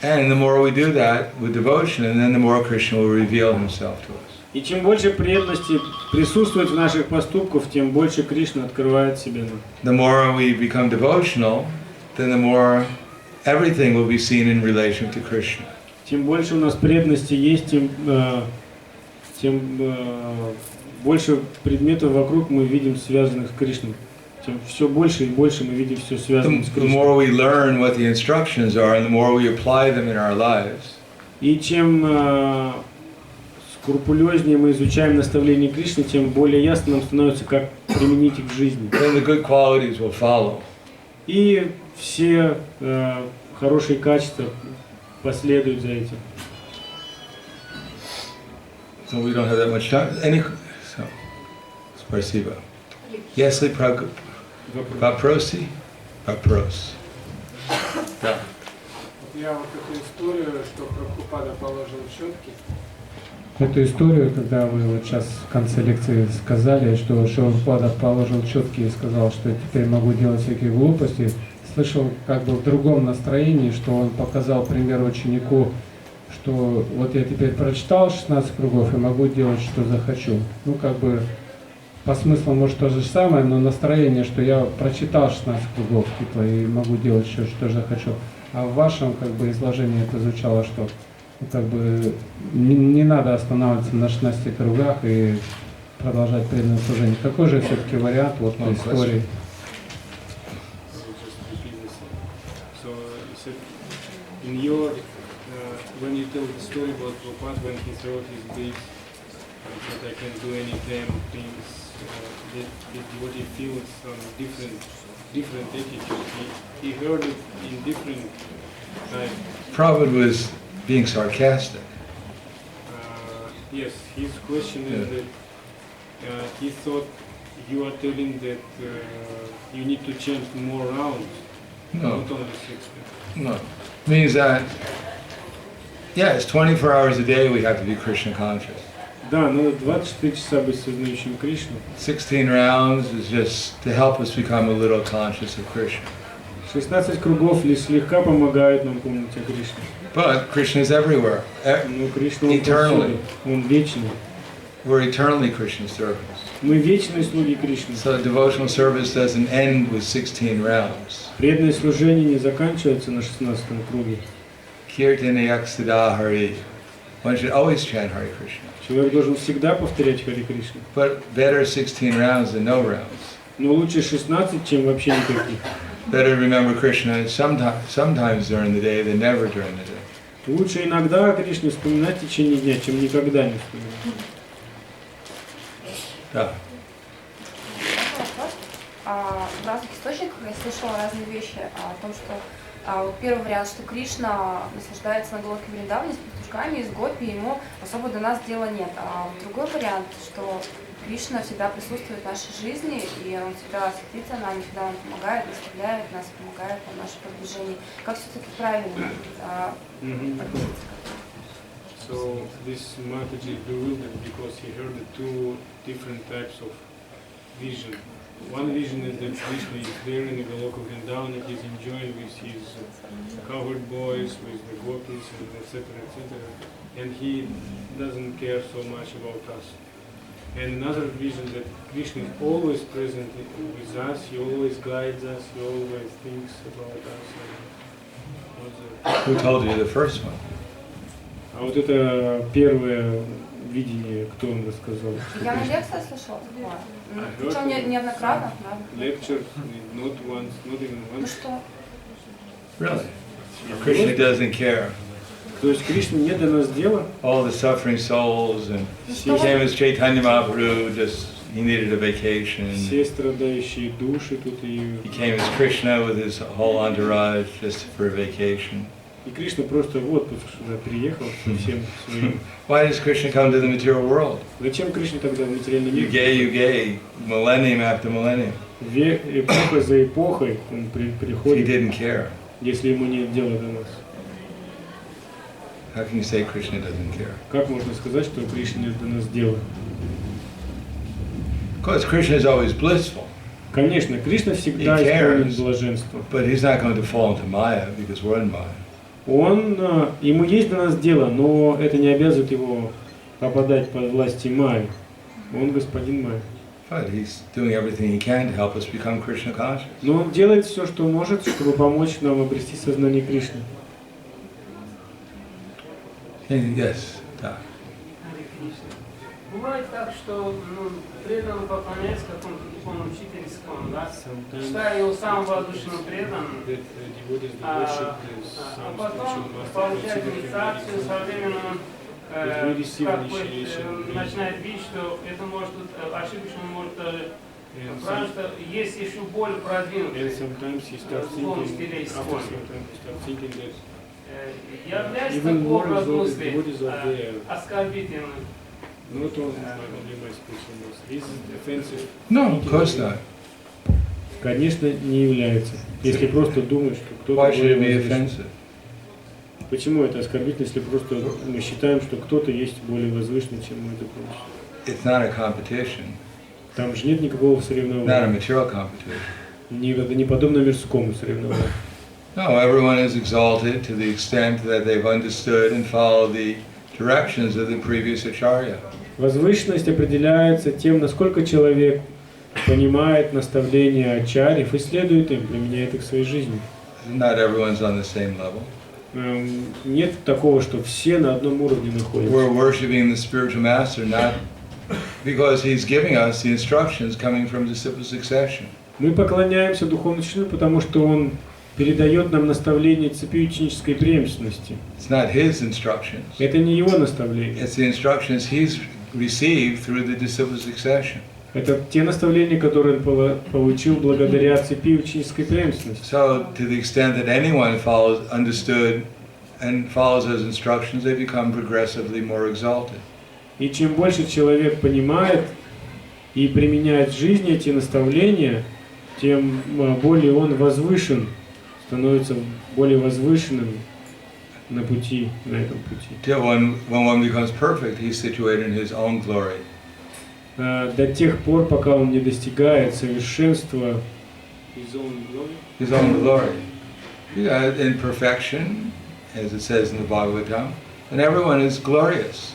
And the more we do that with devotion, and then the more Krishna will reveal himself to us. И чем больше преданности присутствует в наших поступках, тем больше Кришна открывает себя нам. The more we become devotional, then the more everything will be seen in relation to Krishna. Чем больше у нас преданности есть, тем больше предметов вокруг мы видим связанных с Кришной. Тем все больше и больше мы видим все связанное с The Кришной. more we learn what the instructions are, and the more we apply them in our lives, И чем скрупулезнее мы изучаем наставления Кришны, тем более ясно нам становится, как применить их в жизни. then the good qualities will follow. И все хорошие качества последуют за этим. So we don't have that much time. So, спасибо. Если вопросы? Вопрос. Да. Я вот эту историю, что Прабхупада положил четки. Эту историю, когда вы вот сейчас в конце лекции сказали, что Прабхупада положил четки и сказал, что теперь могу делать всякие глупости, слышал как бы в другом настроении, что он показал пример ученику, что вот я теперь прочитал 16 кругов и могу делать, что захочу. Ну как бы по смыслу может то же самое, но настроение, что я прочитал 16 кругов типа и могу делать еще, что захочу. А в вашем как бы изложении это звучало, что как бы не надо останавливаться на 16 кругах и продолжать преданное служение. Какой же все-таки вариант вот по истории? So you said in your when you tell the story about Prabhupada when he wrote his books, that I can do any damn things, that what he feels on different attitudes. He heard it in different times. Prabhupada was being sarcastic. Yes, his question is that he thought you are telling that you need to chant more rounds, No. not only 60. No. Means that, yeah, it's 24 hours a day we have to be Krishna conscious. Да, надо 24 часа быть сознающим Кришну. 16 rounds is just to help us become a little conscious of Krishna. 16 кругов лишь слегка помогают нам помнить о Кришне. But Krishna is everywhere. Но Кришна, он Eternally. повсюду, он вечный. We're eternally Krishna's servants. Мы вечные слуги Кришны. So devotional service doesn't end with 16 rounds. Преданное служение не заканчивается на 16 круге. Kirtana yaksada hari. One should always chant Hare Krishna. Человек должен всегда повторять Харе Кришну. But better 16 rounds than no rounds. Но лучше 16, чем вообще никаких. Better remember Krishna sometimes during the day than never during the day. Лучше иногда о Кришне вспоминать в течение дня, чем никогда не вспоминать. Да. В разных источниках я слышала разные вещи о том, что первый вариант, что Кришна наслаждается на Голоке Вриндаване с пастушками, с гопи, ему особо до нас дела нет. А другой вариант, что Кришна всегда присутствует в нашей жизни, и он всегда светится нами, всегда он помогает, наставляет нас, помогает в нашем продвижении. Как все-таки правильно относиться? So this Mataji bewildered because he heard the two different types of vision. One vision is that Krishna is there in the Goloka Vrindavana, he's enjoying with his cowherd boys, with the gopis, and etc., etc. And he doesn't care so much about us. And another vision that Krishna is always present with us, he always guides us, he always thinks about us. Who told you the first one? А вот это первое видение, кто вам рассказал? Я на лекции слышала такое. Причем неоднократно, да? Lecture, not once, not even Ну once. что? Really? Krishna doesn't care. То есть Кришне нет до нас дела? All the suffering souls, and he came as Chaitanya Mahaprabhu, just he needed a vacation. Все страдающие души тут и... He came as Krishna with his whole entourage just for a vacation. И Кришна просто в отпуск сюда приехал со всем своим. Why does Krishna come to the material world? Зачем Кришна тогда в материальном мире? Yuge, millennium after millennium. Эпоха за эпохой он He приходит, didn't care. если ему нет дела до нас. How can you say Krishna doesn't care? Как можно сказать, что у Кришны нет до нас дела? Of course, Krishna is always blissful, Конечно, Кришна всегда He cares. исполнен блаженства. but he's not going to fall into Maya because we're in Maya. Ему есть до нас дело, но это не обязывает его попадать под власти Майи. Он господин Майи. But he's doing everything he can to help us become Krishna conscious. Но он делает все, что может, чтобы помочь нам обрести сознание Кришны. Yes. Бывает так, что преданный поклоняется какому-то духовному учительскому, да? Считая его самым возвышенным преданным, а потом получает инициацию, со временем он начинает видеть, что это может ошибочно, может потому что есть еще более продвинутые духовные стили использования. Является такой образ мысли оскорбительным? No, of course not. Конечно, не является. Если просто думать, что кто-то... Why should it be offensive? Почему это оскорбительно, если просто мы считаем, что кто-то есть более возвышенный, чем мы это помним? It's not a competition, Там же нет никакого not a соревнования. material competition. Это не подобно мирскому соревнованию. No, everyone is exalted to the extent that they've understood and followed the directions of the previous acharya. Возвышенность определяется тем, насколько человек понимает наставления ачарьев и следует им, применяет их в своей жизни. Not everyone's on the same level. Нет такого, что все на одном уровне находятся. We're worshiping the spiritual master not because he's giving us the instructions coming from disciple succession. Мы поклоняемся духовному учителю, потому что он передает нам наставление цепи ученической преемственности. It's not his instructions. Это не его наставление. It's the instructions he's received through the disciple succession. Это те наставления, которые он получил благодаря цепи ученической преемственности. So, to the extent that anyone understood and follows those instructions, they become progressively more exalted. И чем больше человек понимает и применяет в жизни эти наставления, тем более он возвышен, становится более возвышенным на пути, на этом пути. Till when one becomes perfect, he's situated in his own glory. До тех пор, пока он не достигает совершенства His own glory. Yeah, in perfection, as it says in the Bhagavatam, and everyone is glorious.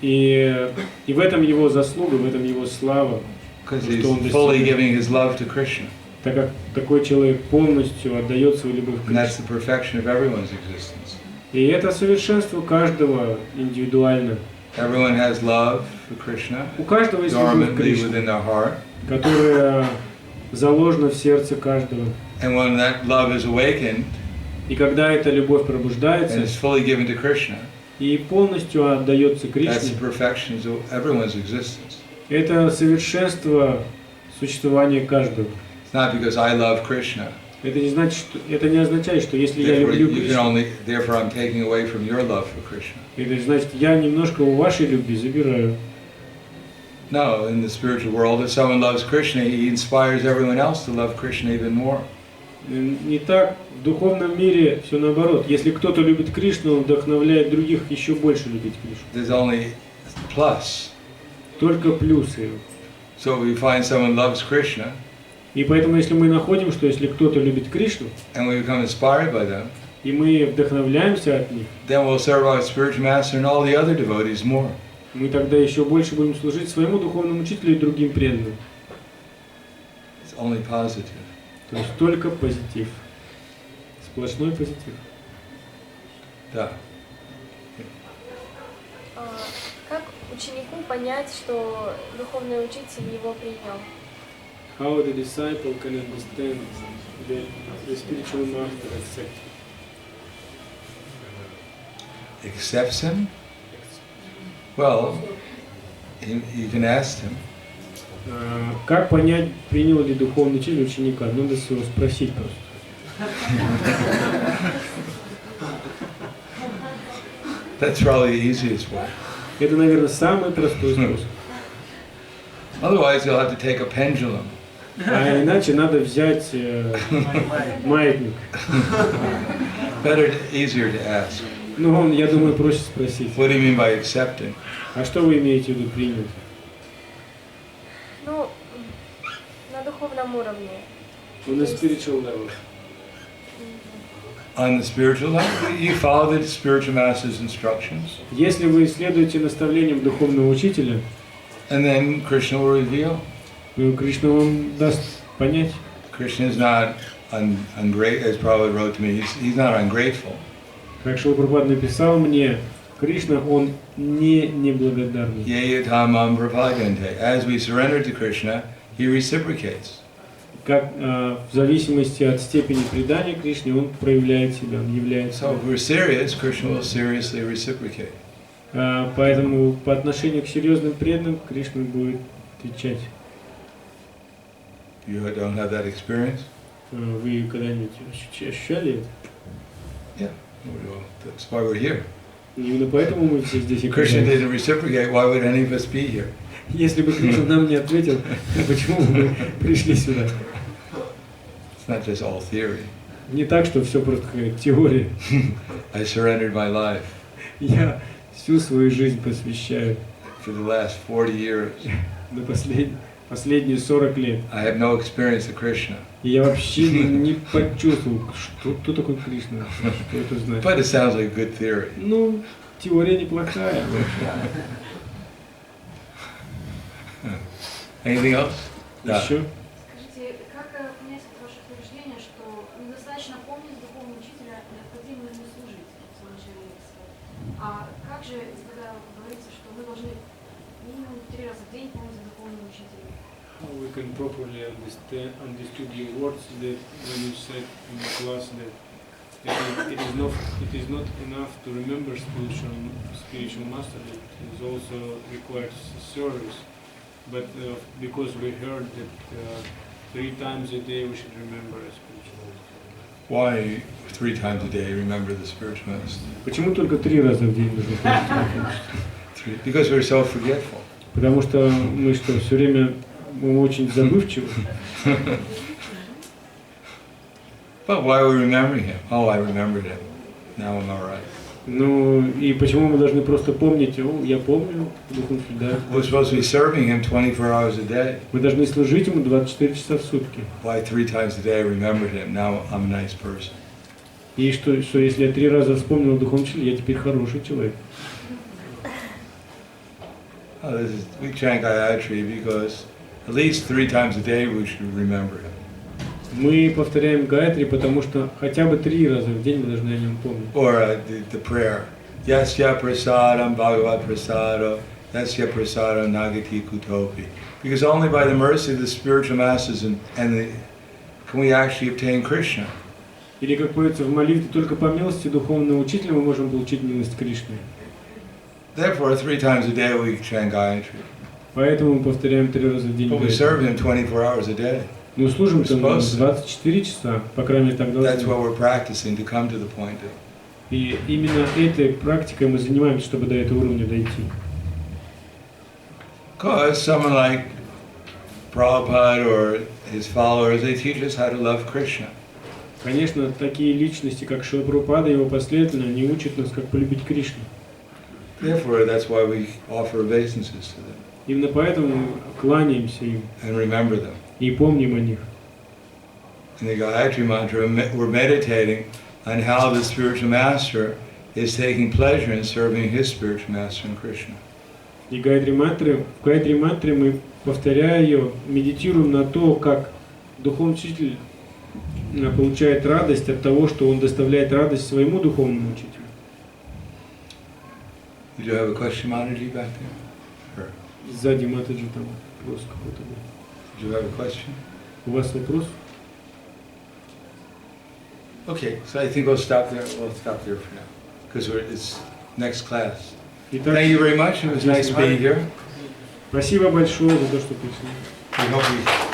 И в этом его заслуга, в этом его слава, Because что he's он fully достигает. giving his love to Krishna. Так как такой человек полностью отдает свою любовь к And that's Кришне. the perfection of everyone's existence. И это совершенство каждого индивидуально. Everyone has love for Krishna, У каждого есть любовь к dormantly Кришне, within their heart. которая заложена в сердце каждого. And when that love is awakened И когда эта любовь and пробуждается is fully given to Krishna, и полностью отдается that's Кришне, the perfection of everyone's existence. это совершенство существования каждого. It's not because I love Krishna. Это не значит, что, это не означает, что если я Therefore, люблю you can Кришну, only, therefore I'm taking away from your love for Krishna. это значит, я немножко у вашей любви забираю. No, in the spiritual world, if someone loves Krishna, he inspires everyone else to love Krishna even more. Не так. В духовном мире все наоборот. Если кто-то любит Кришну, он вдохновляет других еще больше любить Кришну. There's only plus. Только плюсы. So if we find someone loves Krishna, И поэтому, если мы находим, что если кто-то любит Кришну, and we become inspired by them, и мы вдохновляемся от них, then we'll serve our spiritual master and all the other devotees more. мы тогда еще больше будем служить своему духовному учителю и другим преданным. It's only positive. То есть только позитив. Сплошной позитив. Да. Как ученику понять, что духовный учитель его принял? How the disciple can understand that the spiritual master accepts him? Accepts him? Well, you can ask him. Как понять, принял ли духовный учитель ученика? Надо его спросить просто. That's probably the easiest way. Это, наверное, самый простой способ. Otherwise, you'll have to take a pendulum. А иначе надо взять маятник. Better, easier to ask. Ну, я думаю, проще спросить. What do you mean by accepting? А что вы имеете в виду принять? Ну, на духовном уровне. On the spiritual level. On the spiritual level, you follow the spiritual master's instructions. Если вы следуете наставлениям духовного учителя, and then Krishna will reveal. Кришна вам даст понять. Krishna is not ungrateful, as Prabhupada wrote to me. He's not ungrateful. Как Шрила Прабхупада написал мне, Кришна, он не неблагодарный. Tamam Prabhupādante. As we surrender to Krishna, he reciprocates. Как в зависимости от степени предания Кришне, он проявляет себя, он является. So if we're serious, Krishna will seriously reciprocate. Поэтому по отношению к серьезным преданным Кришна будет отвечать. You don't have that experience? Вы когда-нибудь ощущали это? Yeah. Well, that's why we're here. Именно поэтому мы все здесь и Krishna didn't reciprocate. Why would any of us be here? Если бы Кришна нам не ответил, почему мы пришли сюда? It's not just all theory. Не так, что все просто какая-то теория. I surrendered my life. Я всю свою жизнь посвящаю. For the last 40 years. На последние 40 лет. I have no experience of Krishna. И я вообще не почувствовал, кто такой Кришна, что это значит. But it sounds like a good theory. Ну, теория неплохая. Anything else? Еще? Скажите, как понять от ваших утверждений, что недостаточно помнить духовного учителя, необходимо ему служить в самом начале лекции? А как же, когда говорится, что мы должны минимум 3 раза в день помнить духовного учителя? How we can properly understood your words that when you said in the class that it is not enough to remember spiritual master, that it also requires service. But because we heard that 3 times a day we should remember a spiritual master. Why 3 times a day remember the spiritual master? Почему только 3 раза в день нужно помнить? Because we're so forgetful. Потому что мы что, все время мы очень забывчивы. But why are we remembering him? Oh, I remembered him. Now I'm all right. Ну и почему мы должны просто помнить? О, я помню, да. We're supposed to be serving him 24 hours a day. Мы должны служить ему 24 часа в сутки. Why 3 times a day I remembered him? Now I'm a nice person. И что если я 3 раза вспомнил духовного учителя, я теперь хороший человек. We chant Gayatri because at least 3 times a day we should remember him. Мы повторяем Гайатри, потому что хотя бы 3 раза в день мы должны о нем помнить. Or the prayer. Yasya prasadam bhagavad prasado, yasya prasadam nagati kutopi. Because only by the mercy of the spiritual masters can we actually obtain Krishna. Или как поется в молитве, только по милости духовного учителя мы можем получить милость Кришны. Therefore, 3 times a day we chant Gayatri. Поэтому мы повторяем 3 раза в день. But we serve him 24 hours a day. Мы служим там 24 часа, по крайней мере так должно быть. That's what we're practicing to come to the point of. И именно этой практикой мы занимаемся, чтобы до этого уровня дойти. Because someone like Prabhupada or his followers, they teach us how to love Krishna. Конечно, такие личности, как Шрила Прабхупада и его последователи, они учат нас, как полюбить Кришну. Therefore, that's why we offer obeisances to them. Именно поэтому мы кланяемся им. And remember them. И помним о них. In the Gayatri Mantra, we're meditating on how the spiritual master is taking pleasure in serving his spiritual master in Krishna. И в Гайатри Мантре мы, повторяя ее, медитируем на то, как духовный учитель получает радость от того, что он доставляет радость своему духовному учителю. Did you have a question, Mataji, back there? Сзади Матаджи там вопрос какой-то был. Do you have a question? У вас вопрос? Okay, so I think we'll stop there. We'll stop there for now, because it's next class. Итак, Thank you very much. It was nice being here. Спасибо большое за то, что пришли. I hope we